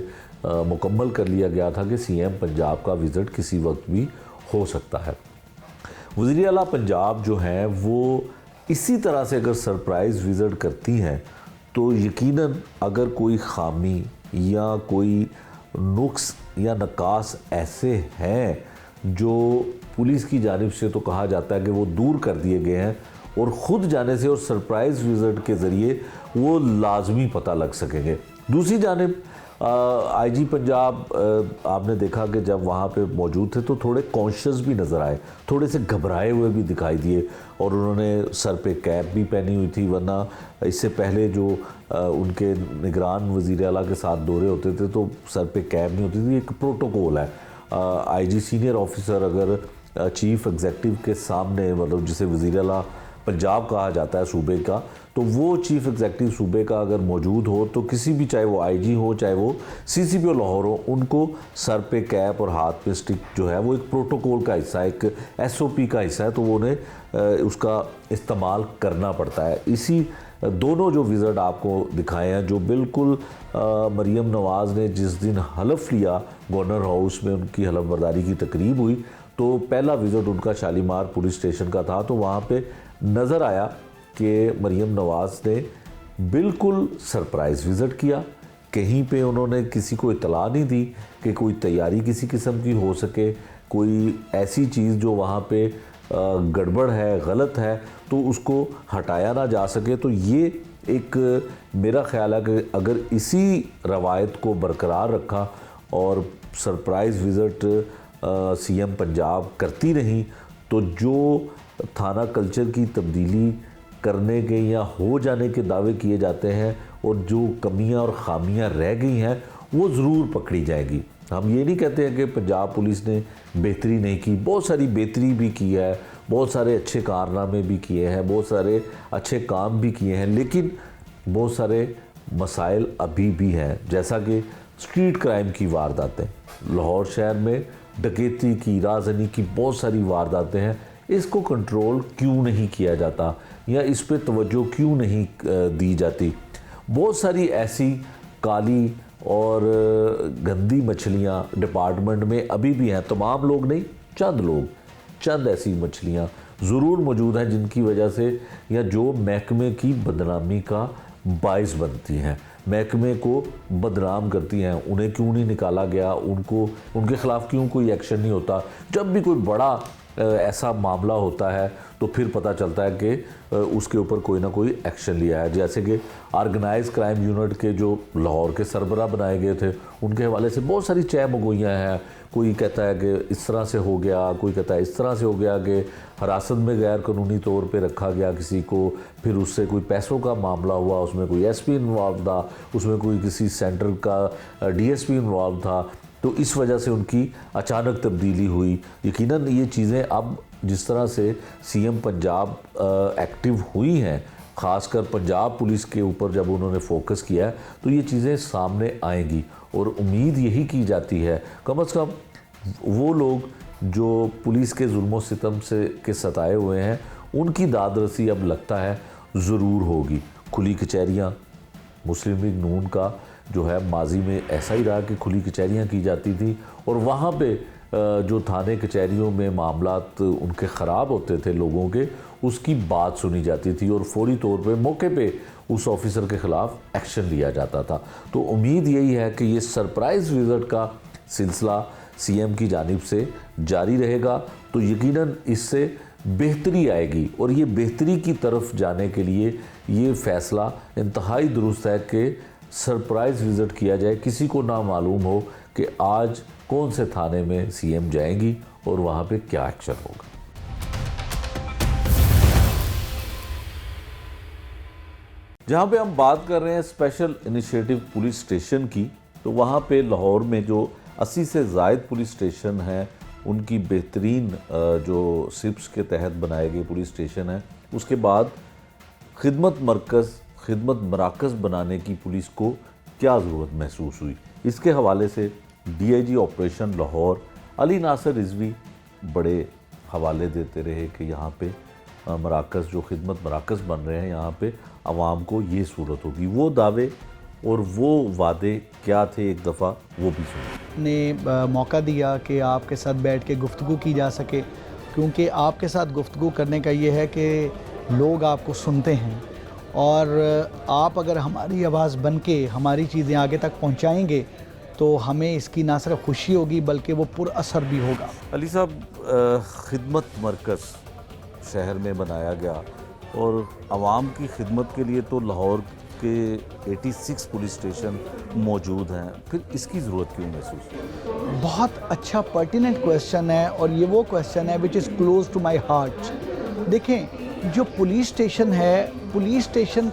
मुकम्मल कर लिया गया था कि सीएम पंजाब का विज़िट किसी वक्त भी हो सकता है। वज़ीर आला पंजाब जो हैं वो इसी तरह से अगर सरप्राइज़ विज़िट करती हैं तो यकीनन अगर कोई खामी या कोई नुक्स या नकास ऐसे हैं जो पुलिस की जानिब से तो कहा जाता है कि वो दूर कर दिए गए हैं, और ख़ुद जाने से और सरप्राइज़ विज़िट के ज़रिए वो लाजमी पता लग सकेंगे। दूसरी जानिब आईजी पंजाब आपने देखा कि जब वहाँ पे मौजूद थे तो थोड़े कॉन्शियस भी नज़र आए, थोड़े से घबराए हुए भी दिखाई दिए, और उन्होंने सर पे कैप भी पहनी हुई थी, वरना इससे पहले जो उनके निगरान वज़ीर आला के साथ दौरे होते थे तो सर पे कैप नहीं होती थी। एक प्रोटोकॉल है, आईजी सीनियर ऑफिसर अगर चीफ एग्जेक्टिव के सामने, मतलब जिसे वज़ीर आला पंजाब कहा जाता है सूबे का, तो वो चीफ एग्जेक्टिव सूबे का अगर मौजूद हो तो किसी भी, चाहे वो आईजी हो चाहे वो सीसीपीओ लाहौर हो, उनको सर पे कैप और हाथ पे स्टिक जो है वो एक प्रोटोकॉल का हिस्सा है, एक एसओपी का हिस्सा है, तो वो उन्हें उसका इस्तेमाल करना पड़ता है। इसी दोनों जो विज़िट आपको दिखाए हैं, जो बिल्कुल मरियम नवाज़ ने जिस दिन हलफ लिया गवर्नर हाउस में, उनकी हलफ बर्दारी की तकरीब हुई, तो पहला विज़िट उनका शालीमार पुलिस स्टेशन का था। तो वहाँ पे नज़र आया कि मरियम नवाज़ ने बिल्कुल सरप्राइज़ विज़िट किया, कहीं पे उन्होंने किसी को इतला नहीं दी कि कोई तैयारी किसी किस्म की हो सके, कोई ऐसी चीज़ जो वहाँ पे गड़बड़ है, गलत है, तो उसको हटाया ना जा सके। तो ये एक मेरा ख्याल है कि अगर इसी रवायत को बरकरार रखा और सरप्राइज़ विज़िट सीएम पंजाब करती रही, तो जो थाना कल्चर की तब्दीली करने के या हो जाने के दावे किए जाते हैं और जो कमियां और खामियां रह गई हैं वो ज़रूर पकड़ी जाएगी। हम ये नहीं कहते हैं कि पंजाब पुलिस ने बेहतरी नहीं की, बहुत सारी बेहतरी भी की है, बहुत सारे अच्छे कारनामे भी किए हैं, बहुत सारे अच्छे काम भी किए हैं, लेकिन बहुत सारे मसाइल अभी भी हैं, जैसा कि स्ट्रीट क्राइम की वारदातें, लाहौर शहर में डकैती की, राजनी की बहुत सारी वारदातें हैं। इसको कंट्रोल क्यों नहीं किया जाता या इस पे तवज्जो क्यों नहीं दी जाती? बहुत सारी ऐसी काली और गंदी मछलियाँ डिपार्टमेंट में अभी भी हैं, तमाम लोग नहीं, चंद लोग, चंद ऐसी मछलियाँ ज़रूर मौजूद हैं जिनकी वजह से या जो महकमे की बदनामी का बाइस बनती हैं, महकमे को बदनाम करती हैं। उन्हें क्यों नहीं निकाला गया, उनके ख़िलाफ़ क्यों कोई एक्शन नहीं होता। जब भी कोई बड़ा ऐसा मामला होता है तो फिर पता चलता है कि उसके ऊपर कोई ना कोई एक्शन लिया है। जैसे कि ऑर्गेनाइज क्राइम यूनिट के जो लाहौर के सरबराह बनाए गए थे, उनके हवाले से बहुत सारी चह मगोइयाँ हैं। कोई कहता है कि इस तरह से हो गया, कोई कहता है इस तरह से हो गया कि हिरासत में गैर कानूनी तौर पे रखा गया किसी को, फिर उससे कोई पैसों का मामला हुआ, उसमें कोई एसपी इन्वॉल्व था, उसमें कोई किसी सेंटर का डीएसपी इन्वॉल्व था, तो इस वजह से उनकी अचानक तब्दीली हुई। यकीनन ये चीज़ें अब जिस तरह से सीएम पंजाब एक्टिव हुई हैं, ख़ासकर पंजाब पुलिस के ऊपर जब उन्होंने फोकस किया है, तो ये चीज़ें सामने आएंगी और उम्मीद यही की जाती है कम से कम वो लोग जो पुलिस के जुल्म सितम से के सताए हुए हैं उनकी दादरसी अब लगता है ज़रूर होगी। खुली कचहरियाँ, मुस्लिम लीग नून का जो है माजी में ऐसा ही रहा कि खुली कचहरियाँ की जाती थी और वहाँ पे जो थाने कचहरियों में मामलात उनके ख़राब होते थे लोगों के, उसकी बात सुनी जाती थी और फौरी तौर पे मौके पे उस ऑफिसर के ख़िलाफ़ एक्शन लिया जाता था। तो उम्मीद यही है कि ये सरप्राइज़ विज़िट का सिलसिला सीएम की जानिब से जारी रहेगा, तो यकीनन इससे बेहतरी आएगी और ये बेहतरी की तरफ जाने के लिए ये फ़ैसला इंतहाई दुरुस्त है कि सरप्राइज़ विज़िट किया जाए। किसी को ना मालूम हो कि आज कौन से थाने में सीएम जाएंगी और वहाँ पे क्या एक्शन होगा। जहाँ पे हम बात कर रहे हैं स्पेशल इनिशिएटिव पुलिस स्टेशन की, तो वहाँ पे लाहौर में जो 80 से ज़ायद पुलिस स्टेशन हैं उनकी बेहतरीन जो सिप्स के तहत बनाए गए पुलिस स्टेशन हैं, उसके बाद खिदमत मराकज़ बनाने की पुलिस को क्या ज़रूरत महसूस हुई, इसके हवाले से डीआईजी ऑपरेशन लाहौर अली नासिर रिजवी बड़े हवाले देते रहे कि यहाँ पे मराकज़ जो खिदमत मराकज़ बन रहे हैं यहाँ पे आवाम को ये सूरत होगी। वो दावे और वो वादे क्या थे, एक दफ़ा वो भी सुने। ने मौका दिया कि आपके साथ बैठ के गुफ्तगू की जा सके, क्योंकि आपके साथ गुफ्तगू करने का ये है कि लोग आपको सुनते हैं और आप अगर हमारी आवाज़ बन के हमारी चीज़ें आगे तक पहुंचाएंगे तो हमें इसकी ना सिर्फ खुशी होगी बल्कि वो पुरअसर भी होगा। अली साहब, खिदमत मरकज़ शहर में बनाया गया और आवाम की खिदमत के लिए तो लाहौर के 86 पुलिस स्टेशन मौजूद हैं, फिर इसकी ज़रूरत क्यों महसूस हुई? बहुत अच्छा पर्टिनेंट क्वेश्चन है और ये वो क्वेश्चन है which is close to my heart. देखें, जो पुलिस स्टेशन है, पुलिस स्टेशन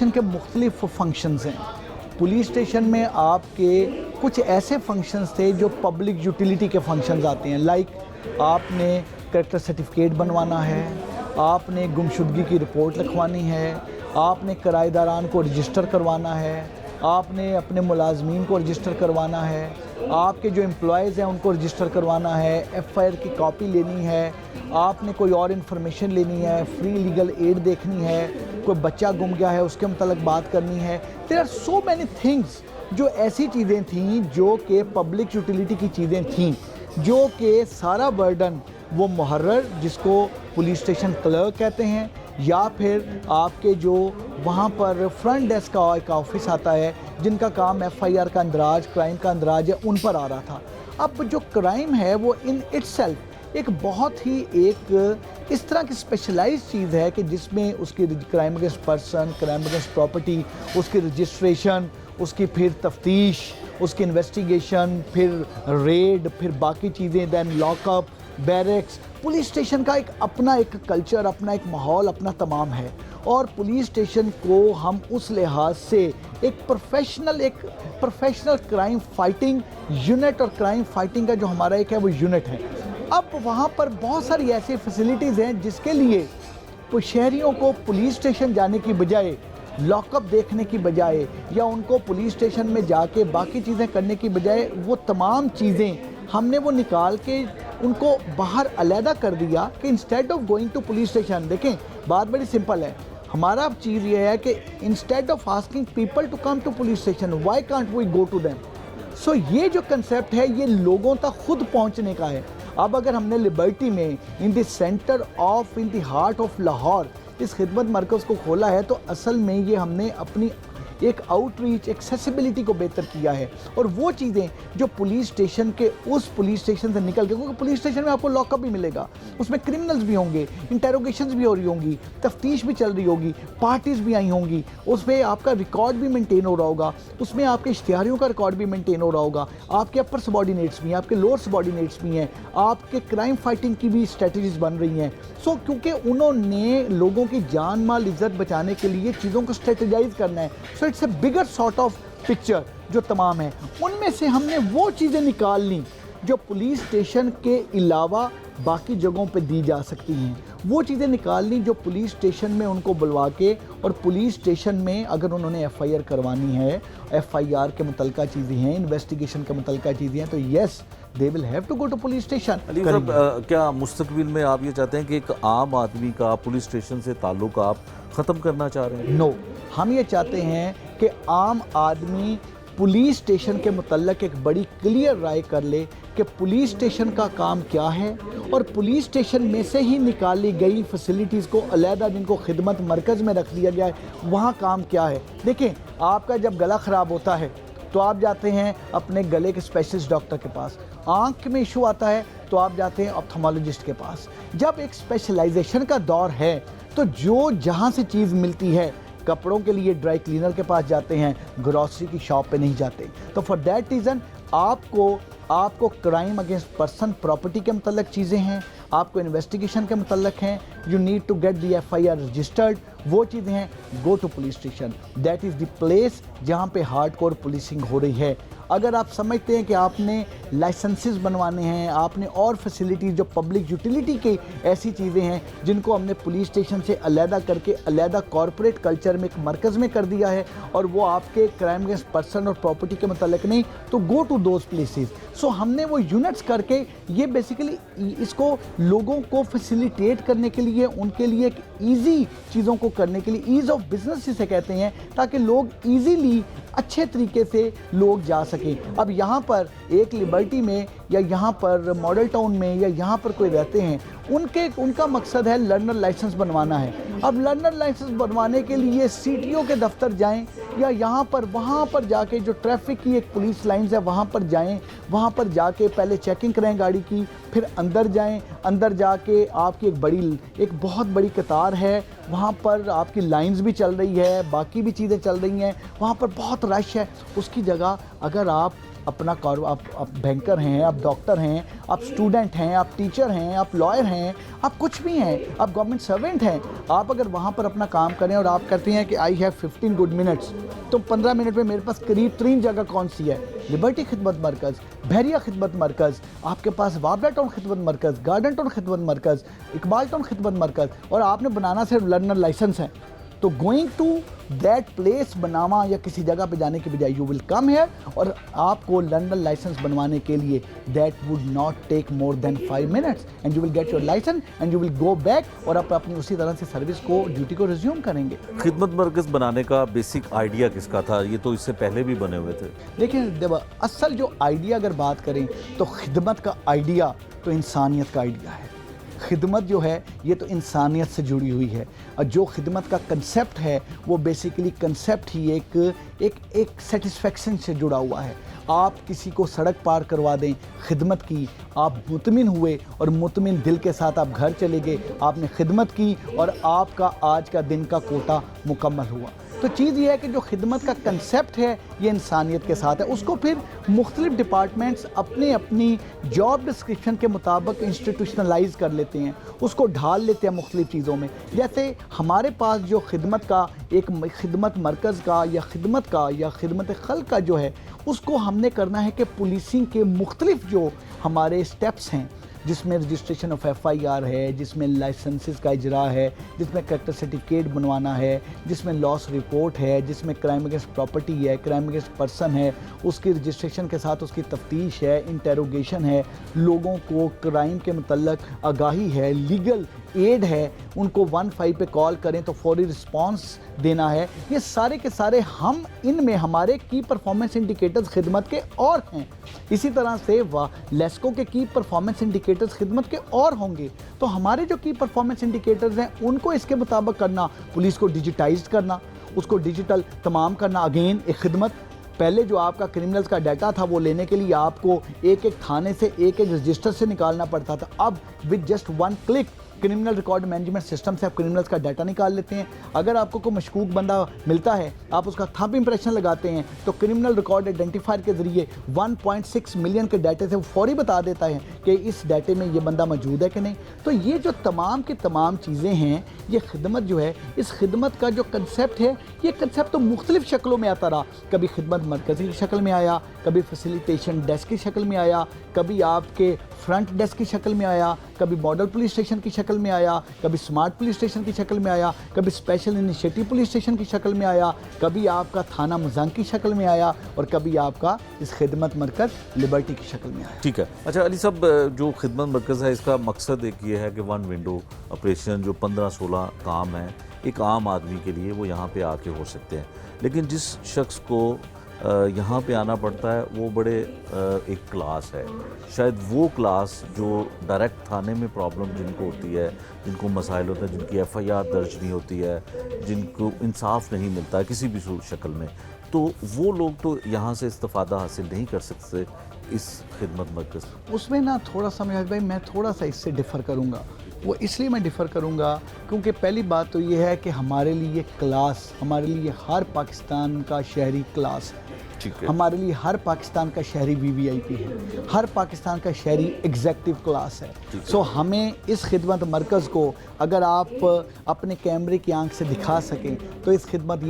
के मुख्तलिफ फंक्शंस हैं। पुलिस स्टेशन में आपके कुछ ऐसे फंक्शंस थे जो पब्लिक यूटिलिटी के फंक्शंस आते हैं, लाइक आपने कैरेक्टर सर्टिफिकेट बनवाना है, आपने गुमशुदगी की रिपोर्ट लिखवानी है, आपने किराएदारान को रजिस्टर करवाना है, आपने अपने मुलाजमीन को रजिस्टर करवाना है, आपके जो एम्प्लॉयज़ हैं उनको रजिस्टर करवाना है, एफआईआर की कॉपी लेनी है, आपने कोई और इन्फॉर्मेशन लेनी है, फ्री लीगल एड देखनी है, कोई बच्चा गुम गया है उसके मतलब बात करनी है। There are so many things जो ऐसी चीज़ें थीं जो कि पब्लिक यूटिलिटी की चीज़ें थीं, जो कि सारा बर्डन वो मुहर्रर जिसको पुलिस स्टेशन क्लर्क कहते हैं या फिर आपके जो वहाँ पर फ्रंट डेस्क का एक ऑफिस आता है जिनका काम एफआईआर का अंदराज, क्राइम का अंदराज है, उन पर आ रहा था। अब जो क्राइम है वो इन इटसेल्फ एक बहुत ही एक इस तरह की स्पेशलाइज्ड चीज़ है कि जिसमें उसकी crime against person, crime against property, उसकी रजिस्ट्रेशन, उसकी फिर तफ्तीश, उसकी इन्वेस्टिगेशन, फिर रेड, फिर बाकी चीज़ें, then lockup, barracks. Police station का एक अपना एक कल्चर, अपना एक माहौल, अपना तमाम है और पुलिस स्टेशन को हम उस लिहाज से एक प्रोफेशनल क्राइम फाइटिंग यूनिट और क्राइम फाइटिंग का जो हमारा एक है वो यूनिट है। अब वहाँ पर बहुत सारी ऐसी फैसिलिटीज़ हैं जिसके लिए शहरियों को पुलिस स्टेशन जाने की बजाय, लॉकअप देखने की बजाय या उनको पुलिस स्टेशन में जाके बाकी चीज़ें करने की बजाय वो तमाम चीज़ें हमने वो निकाल के उनको बाहर अलहदा कर दिया कि instead of going to police station. देखें, बात बड़ी सिंपल है। हमारा चीज़ ये है कि instead of asking people to come to police station, why can't we go to them. So ये जो कंसेप्ट है ये लोगों तक खुद पहुंचने का है। अब अगर हमने लिबर्टी में in the centre of in the heart of Lahore इस खिदमत मरकज़ को खोला है, तो असल में ये हमने अपनी एक आउटरीच एक्सेसिबिलिटी को बेहतर किया है। और वो चीज़ें जो पुलिस स्टेशन के उस पुलिस स्टेशन से निकल के, क्योंकि पुलिस स्टेशन में आपको लॉकअप भी मिलेगा, उसमें क्रिमिनल्स भी होंगे, इंटेरोगेशंस भी हो रही होंगी, तफ्तीश भी चल रही होगी, पार्टीज़ भी आई होंगी, उसमें आपका रिकॉर्ड भी मेंटेन हो रहा होगा, उसमें आपके इश्तिहारियों का रिकॉर्ड भी मेंटेन हो रहा होगा, आपके अपर सबॉर्डिनेट्स भी हैं, आपके लोअर सबॉर्डिनेट्स भी हैं, आपके क्राइम फाइटिंग की भी स्ट्रेटजीज बन रही हैं। सो क्योंकि उन्होंने लोगों की जान माल इज्जत बचाने के लिए चीज़ों को स्ट्रेटजाइज करना है, so it's a bigger sort of picture जो तमाम है। उनमें से हमने वो चीज़ें निकाल ली जो पुलिस स्टेशन के अलावा बाकी जगहों पे दी जा सकती हैं, वो चीज़ें निकाल ली जो पुलिस स्टेशन में उनको बुलवा के, और पुलिस स्टेशन में अगर उन्होंने एफआईआर करवानी है, एफआईआर के मुतल्लिका चीज़ें हैं, इन्वेस्टिगेशन के मुतल्लिका चीज़ें हैं, तो yes they will have to go to police station. Ali साहब, क्या मुस्तकबिल में आप ये चाहते हैं कि एक आम आदमी का पुलिस स्टेशन से ताल्लुक आप ख़त्म करना चाह रहे हैं? नो, हम ये चाहते हैं कि आम आदमी पुलिस स्टेशन के मुतल्लिक एक बड़ी क्लियर राय कर ले कि पुलिस स्टेशन का काम क्या है, और पुलिस स्टेशन में से ही निकाली गई फैसिलिटीज़ को अलहदा जिनको खिदमत मरकज़ में रख दिया गया है, वहाँ काम क्या है। देखें, आपका जब गला ख़राब होता है तो आप जाते हैं अपने गले के स्पेशलिस्ट डॉक्टर के पास, आँख में इशू आता है तो आप जाते हैं ऑप्थेमोलॉजिस्ट के पास। जब एक स्पेशलाइजेशन का दौर है तो जो जहाँ से चीज़ मिलती है, कपड़ों के लिए ड्राई क्लीनर के पास जाते हैं, ग्रॉसरी की शॉप पे नहीं जाते। तो फॉर दैट रीज़न आपको क्राइम अगेंस्ट पर्सन प्रॉपर्टी के मतलब चीज़ें हैं, आपको इन्वेस्टिगेशन के मतलब हैं, you need to get the FIR registered, वो चीज़ें हैं, go to police station, that is the place जहाँ पे हार्डकोर पुलिसिंग हो रही है। अगर आप समझते हैं कि आपने लाइसेंसेस बनवाने हैं, आपने और फैसिलिटीज़ जो पब्लिक यूटिलिटी की ऐसी चीज़ें हैं जिनको हमने पुलिस स्टेशन से अलहदा करके अलहदा कॉरपोरेट कल्चर में एक मरकज़ में कर दिया है, और वो आपके क्राइम अगेंस्ट पर्सन और प्रॉपर्टी के मतलब नहीं, तो गो टू दोज प्लेसेस। सो हमने वो यूनिट्स करके ये बेसिकली इसको लोगों को फैसिलिटेट करने के लिए, उनके लिए एक ईजी चीज़ों को करने के लिए, ईज़ ऑफ बिजनेस जिसे कहते हैं, ताकि लोग ईजीली अच्छे तरीके से लोग जा सकें। अब यहाँ पर एक लिबर्टी में या यहाँ पर मॉडल टाउन में या यहाँ पर कोई रहते हैं, उनका मकसद है लर्नर लाइसेंस बनवाना है। अब लर्नर लाइसेंस बनवाने के लिए सीटीओ के दफ्तर जाएं, या यहाँ पर वहाँ पर जाके जो ट्रैफिक की एक पुलिस लाइन्स है वहाँ पर जाएं, वहाँ पर जाके पहले चेकिंग करें गाड़ी की, फिर अंदर जाएं, अंदर जाके आपकी एक बहुत बड़ी कतार है, वहाँ पर आपकी लाइंस भी चल रही है, बाकी भी चीज़ें चल रही हैं, वहाँ पर बहुत रश है। उसकी जगह अगर आप अपना आप बैंकर हैं, आप डॉक्टर हैं, आप स्टूडेंट हैं, आप टीचर हैं, आप लॉयर हैं, आप कुछ भी हैं, आप गवर्नमेंट सर्वेंट हैं, आप अगर वहाँ पर अपना काम करें और आप कहते हैं कि आई हैव 15 गुड मिनट्स, तो 15 मिनट में मेरे पास करीब 3 जगह कौन सी है? लिबर्टी खिदमत मरकज़, बहरिया खिदमत मरकज़, आपके पास वाबला टाउन खिदमत मरकज़, गार्डन टाउन खिदमत मरकज़, इकबाल टाउन खिदमत मरकज़, और आपने बनाना सिर्फ लर्नर लाइसेंस है। तो गोइंग टू दैट प्लेस बनामा या किसी जगह पे जाने के बजाय यू विल कम हेयर, और आपको लंदन लाइसेंस बनवाने के लिए that would not take more than 5 minutes and you will get your licence and you will go back, और आप अपनी उसी तरह से सर्विस को, ड्यूटी को रिज्यूम करेंगे। खिदमत मरकज़ बनाने का बेसिक आइडिया किसका था? ये तो इससे पहले भी बने हुए थे। देखिए, असल जो आइडिया अगर बात करें तो खिदमत का आइडिया तो इंसानियत का आइडिया है। खिदमत जो है ये तो इंसानियत से जुड़ी हुई है, और जो खिदमत का कंसेप्ट है वो बेसिकली कंसेप्ट ही एक सेटिस्फेक्शन से जुड़ा हुआ है। आप किसी को सड़क पार करवा दें, खिदमत की, आप मुतमिन हुए और मुतमिन दिल के साथ आप घर चले गए, आपने खिदमत की और आपका आज का दिन का कोटा मुकम्मल हुआ। तो चीज़ ये है कि जो खिदमत का कंसेप्ट है ये इंसानियत के साथ है, उसको फिर मुख्तलिफ डिपार्टमेंट्स अपनी जॉब डिस्क्रिप्शन के मुताबिक इंस्टीट्यूशनलाइज कर लेते हैं, उसको ढाल लेते हैं मुख्तलिफ चीज़ों में। जैसे हमारे पास जो खिदमत का एक खिदमत मरकज़ का या खिदमत खल्क का जो है, उसको हमने करना है कि पुलिसिंग के मुख्तलिफ जो हमारे स्टेप्स हैं, जिसमें रजिस्ट्रेशन ऑफ एफआईआर है, जिसमें लाइसेंसेस का इजरा है, जिसमें कैरेक्टर सर्टिफिकेट बनवाना है, जिसमें लॉस रिपोर्ट है, जिसमें क्राइम अगेंस्ट प्रॉपर्टी है, क्राइम अगेंस्ट पर्सन है, उसकी रजिस्ट्रेशन के साथ उसकी तफ्तीश है, इंटेरोगेशन है, लोगों को क्राइम के मतलब आगाही है, लीगल एड है उनको 15 पे कॉल करें तो फौरी रिस्पांस देना है, ये सारे के सारे हम इनमें हमारे की परफॉर्मेंस इंडिकेटर्स खिदमत के और हैं। इसी तरह से लेस्को के की परफॉर्मेंस इंडिकेटर्स खिदमत के और होंगे। तो हमारे जो की परफॉर्मेंस इंडिकेटर्स हैं उनको इसके मुताबिक करना, पुलिस को डिजिटाइज करना, उसको डिजिटल तमाम करना, अगेन एक खिदमत। पहले जो आपका क्रिमिनल्स का डाटा था वो लेने के लिए आपको एक एक थाने से एक एक रजिस्टर से निकालना पड़ता था। अब with just 1 click criminal record management system से आप क्रिमिनल्स का डाटा निकाल लेते हैं। अगर आपको कोई मशकूक बंदा मिलता है, आप उसका थंब इंप्रेशन लगाते हैं तो क्रिमिनल रिकॉर्ड आइडेंटिफायर के ज़रिए 1.6 मिलियन के डाटे से वो फौरी बता देता है कि इस डाटे में ये बंदा मौजूद है कि नहीं। तो ये जो तमाम की तमाम चीज़ें हैं, ये खिदमत जो है, इस खिदमत का जो कंसेप्ट है, ये कंसेप्ट तो मुख्तलिफ़ शक्लों में आता रहा। कभी खिदमत मरकज़ी की शक्ल में आया, कभी फैसिलिटेशन डेस्क की शक्ल में आया, कभी आपके फ्रंट डेस्क की शक्ल में आया, कभी मॉडल पुलिस स्टेशन की शक्ल में आया, कभी स्मार्ट पुलिस स्टेशन की शक्ल में आया, कभी स्पेशल इनिशिएटिव पुलिस स्टेशन की शक्ल में आया, कभी आपका थाना मजांग की शक्ल में आया और कभी आपका इस खिदमत मरकज़ लिबर्टी की शक्ल में आया। ठीक है। अच्छा अली साहब, जो खिदमत मरकज़ है इसका मकसद एक ये है कि 1 विंडो ऑपरेशन जो 15-16 काम है एक आम आदमी के लिए वो यहाँ पे आके हो सकते हैं। लेकिन जिस शख्स को यहाँ पे आना पड़ता है वो बड़े एक क्लास है, शायद वो क्लास जो डायरेक्ट थाने में प्रॉब्लम जिनको होती है, जिनको मसाइल होते हैं, जिनकी FIR दर्ज नहीं होती है, जिनको इंसाफ नहीं मिलता है किसी भी शक्ल में, तो वो लोग तो यहाँ से इस्तिफ़ादा हासिल नहीं कर सकते इस खिदमत मरकज़। उसमें ना थोड़ा सा मेहर भाई मैं थोड़ा सा इससे डिफ़र करूँगा। वो इसलिए मैं डिफ़र करूँगा क्योंकि पहली बात तो ये है कि हमारे लिए क्लास, हमारे लिए हर पाकिस्तान का शहरी क्लास है। हमारे लिए हर पाकिस्तान का शहरी VVIP है, हर पाकिस्तान का शहरी एग्जेक्टिव क्लास है। सो हमें इस खिदमत मरकज़ को अगर आप अपने कैमरे की आंख से दिखा सकें तो ये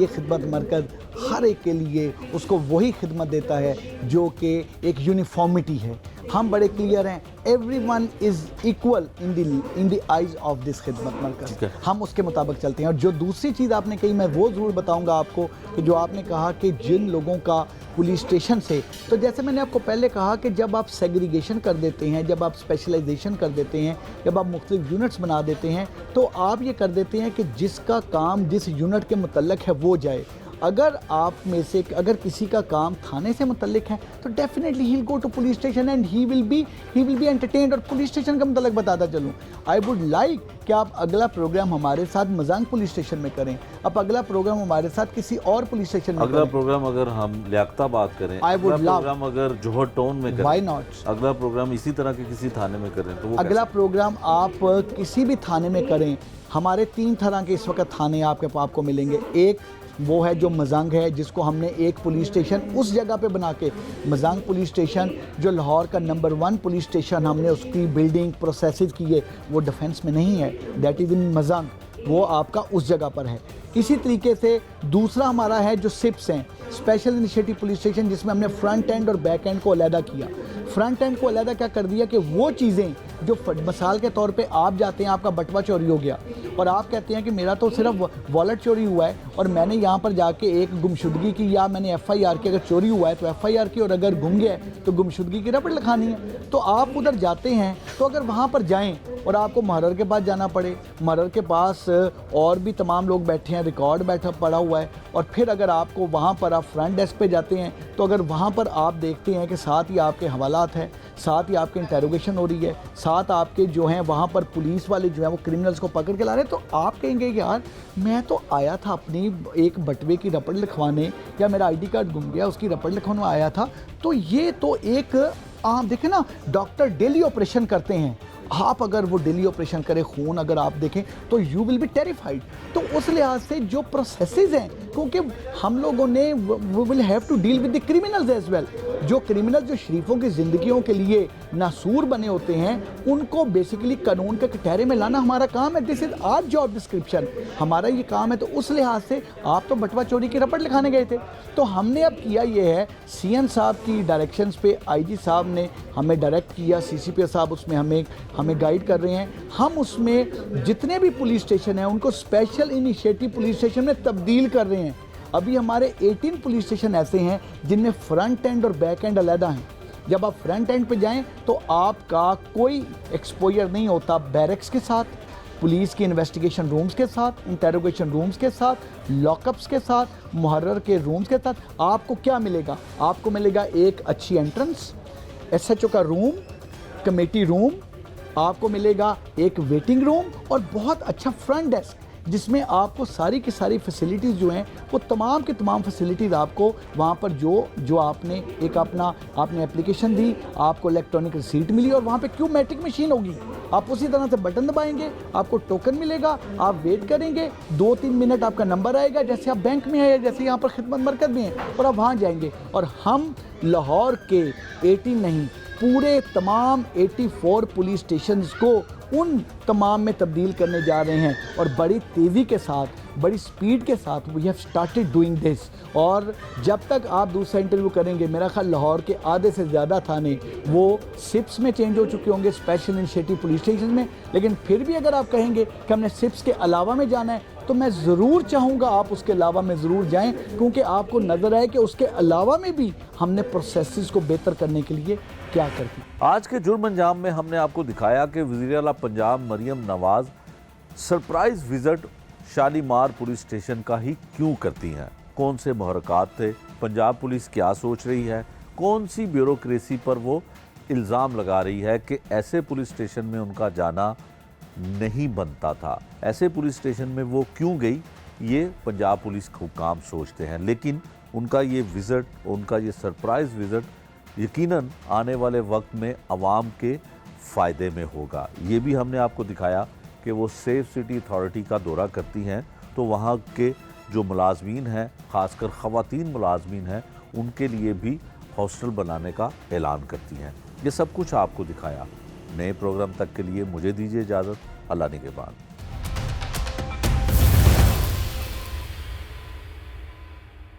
खिदमत मरकज़ हर एक के लिए उसको वही खिदमत देता है जो कि एक यूनिफॉर्मिटी है। हम बड़े क्लियर हैं, everyone is equal in the eyes of this खिदमत मरकज़, हम उसके मुताबिक चलते हैं। और जो दूसरी चीज़ आपने कही मैं वो ज़रूर बताऊंगा आपको कि जो आपने कहा कि जिन लोगों का पुलिस स्टेशन से, तो जैसे मैंने आपको पहले कहा कि जब आप सेग्रीगेशन कर देते हैं, जब आप स्पेशलाइजेशन कर देते हैं, जब आप मुख्तलिफ यूनिट्स बना देते हैं तो आप ये कर देते हैं कि जिसका काम जिस यूनिट के मुतल्लक है वो जाए। अगर आप में से अगर किसी का काम थाने से मुतल्लिक है तो definitely he will go to police station and he will be entertained. और पुलिस स्टेशन का मुतल्लक बताता चलूँ, आई वुड लाइक कि आप अगला प्रोग्राम हमारे साथ मजांग पुलिस स्टेशन में करें, आप अगला प्रोग्राम हमारे साथ किसी और पुलिस स्टेशन में अगला करें। प्रोग्राम अगर हम लियाकताबाद करें, I would अगला love- प्रोग्राम अगर जोहर टाउन में करें, Why not? अगला प्रोग्राम इसी तरह के किसी थाने में करें तो वो अगला प्रोग्राम आप किसी भी थाने में करें। हमारे 3 तरह के इस वक्त थाने आपको मिलेंगे। एक वो है जो मजांग है, जिसको हमने एक पुलिस स्टेशन उस जगह पे बना के, मजांग पुलिस स्टेशन जो लाहौर का नंबर 1 पुलिस स्टेशन, हमने उसकी बिल्डिंग प्रोसेसेस किए, वो डिफेंस में नहीं है, दैट इज़ इन मजांग, वो आपका उस जगह पर है। इसी तरीके से दूसरा हमारा है जो सिप्स हैं, स्पेशल इनिशिएटिव पुलिस स्टेशन, जिसमें हमने फ्रंट एंड और बैक एंड को अलहदा किया। फ्रंट एंड को अलहदा क्या कर दिया कि वो चीज़ें जो मिसाल के तौर पे आप जाते हैं, आपका बटवा चोरी हो गया और आप कहते हैं कि मेरा तो सिर्फ वॉलेट चोरी हुआ है और मैंने यहाँ पर जाके एक गुमशुदगी की या मैंने FIR की, अगर चोरी हुआ है तो FIR की और अगर गुम गया है तो गुमशुदगी की रपट लिखानी है। तो आप उधर जाते हैं तो अगर वहाँ पर जाएँ और आपको महरर के पास जाना पड़े, महरर के पास और भी तमाम लोग बैठे हैं, रिकॉर्ड पड़ा हुआ है, और फिर अगर आपको वहाँ पर आप फ्रंट डेस्क पे जाते हैं तो अगर वहाँ पर आप देखते हैं कि साथ ही आपके हवालात हैं, साथ ही आपके इंटेरोगेशन हो रही है, साथ आपके जो हैं वहाँ पर पुलिस वाले जो हैं वो क्रिमिनल्स को पकड़ के ला रहे हैं, तो आप कहेंगे कि यार मैं तो आया था अपनी एक बटवे की रपट लिखवाने, या मेरा ID कार्ड गुम गया उसकी रपट लिखवाने आया था। तो ये तो एक आप देखें ना, डॉक्टर डेली ऑपरेशन करते हैं, आप अगर वो डेली ऑपरेशन करें खून अगर आप देखें तो यू विल बी टेरिफाइड। तो उस लिहाज से जो प्रोसेसेस हैं, क्योंकि हम लोगों ने we will have to deal with the criminals as well, जो क्रिमिनल जो शरीफों की ज़िंदगियों के लिए नासूर बने होते हैं, उनको बेसिकली कानून के कटहरे में लाना हमारा काम है। This is our job description, हमारा ये काम है। तो उस लिहाज से आप तो बटवा चोरी की रपट लिखाने गए थे, तो हमने अब किया ये है, CM साहब की डायरेक्शंस पे IG साहब ने हमें डायरेक्ट किया, CCP साहब उसमें हमें गाइड कर रहे हैं। हम उसमें जितने भी पुलिस स्टेशन हैं उनको स्पेशल इनिशिएटिव पुलिस स्टेशन में तब्दील कर रहे हैं। अभी हमारे 18 पुलिस स्टेशन ऐसे हैं जिनमें फ्रंट एंड और बैक एंड अलहदा हैं। जब आप फ्रंट एंड पे जाएं तो आपका कोई एक्सपोजर नहीं होता बैरक्स के साथ, पुलिस की इन्वेस्टिगेशन रूम्स के साथ, इंटेरोगेशन रूम्स के साथ, लॉकअप्स के साथ, मुहर्रर के रूम्स के साथ आपको क्या मिलेगा? आपको मिलेगा एक अच्छी एंट्रेंस, SHO का रूम, कमेटी रूम, आपको मिलेगा एक वेटिंग रूम और बहुत अच्छा फ्रंट डेस्क जिसमें आपको सारी की सारी फैसिलिटीज़ जो हैं वो तमाम की तमाम फैसिलिटीज़ आपको वहाँ पर जो आपने एक आपने एप्लीकेशन दी, आपको इलेक्ट्रॉनिक रिसीट मिली और वहाँ पे क्यूमेट्रिक मशीन होगी। आप उसी तरह से बटन दबाएंगे, आपको टोकन मिलेगा, आप वेट करेंगे, 2-3 मिनट आपका नंबर आएगा, जैसे आप बैंक में हैं, जैसे यहाँ पर खिदमत मरकज़ में हैं, और आप वहाँ जाएंगे। और हम लाहौर के 18 नहीं, पूरे तमाम 84 पुलिस स्टेशंस को उन तमाम में तब्दील करने जा रहे हैं और बड़ी तेज़ी के साथ, बड़ी स्पीड के साथ we have started doing this. और जब तक आप दूसरा इंटरव्यू करेंगे, मेरा ख्याल लाहौर के आधे से ज़्यादा थाने वो सिप्स में चेंज हो चुके होंगे, स्पेशल इनिशिएटिव पुलिस स्टेशन में। लेकिन फिर भी अगर आप कहेंगे कि हमने सिप्स के अलावा में जाना है, तो मैं ज़रूर चाहूँगा आप उसके अलावा में ज़रूर जाएं, क्योंकि आपको नज़र आए कि उसके अलावा में भी हमने प्रोसेसेस को बेहतर करने के लिए क्या करती। आज के जुर्म अंजाम में हमने आपको दिखाया कि वज़ीर आला Punjab Maryam Nawaz surprise visit Shalimar police station का ही क्यों करती हैं, कौन से मुहर्रकात थे, पंजाब पुलिस क्या सोच रही है, कौन सी ब्यूरोक्रेसी पर वो इल्ज़ाम लगा रही है कि ऐसे पुलिस स्टेशन में उनका जाना नहीं बनता था, ऐसे पुलिस स्टेशन में वो क्यों गई, ये पंजाब पुलिस हुकाम सोचते हैं। लेकिन उनका ये विज़िट, उनका ये सरप्राइज़ विज़िट यकीनन आने वाले वक्त में अवाम के फ़ायदे में होगा। ये भी हमने आपको दिखाया कि वो सेफ सिटी अथॉरिटी का दौरा करती हैं तो वहाँ के जो मुलाजमीन हैं, ख़ासकर ख़वातीन मुलाजमीन हैं, उनके लिए भी हॉस्टल बनाने का ऐलान करती हैं। ये सब कुछ आपको दिखाया। नए प्रोग्राम तक के लिए मुझे दीजिए इजाज़त। अल्लाह निगहबान।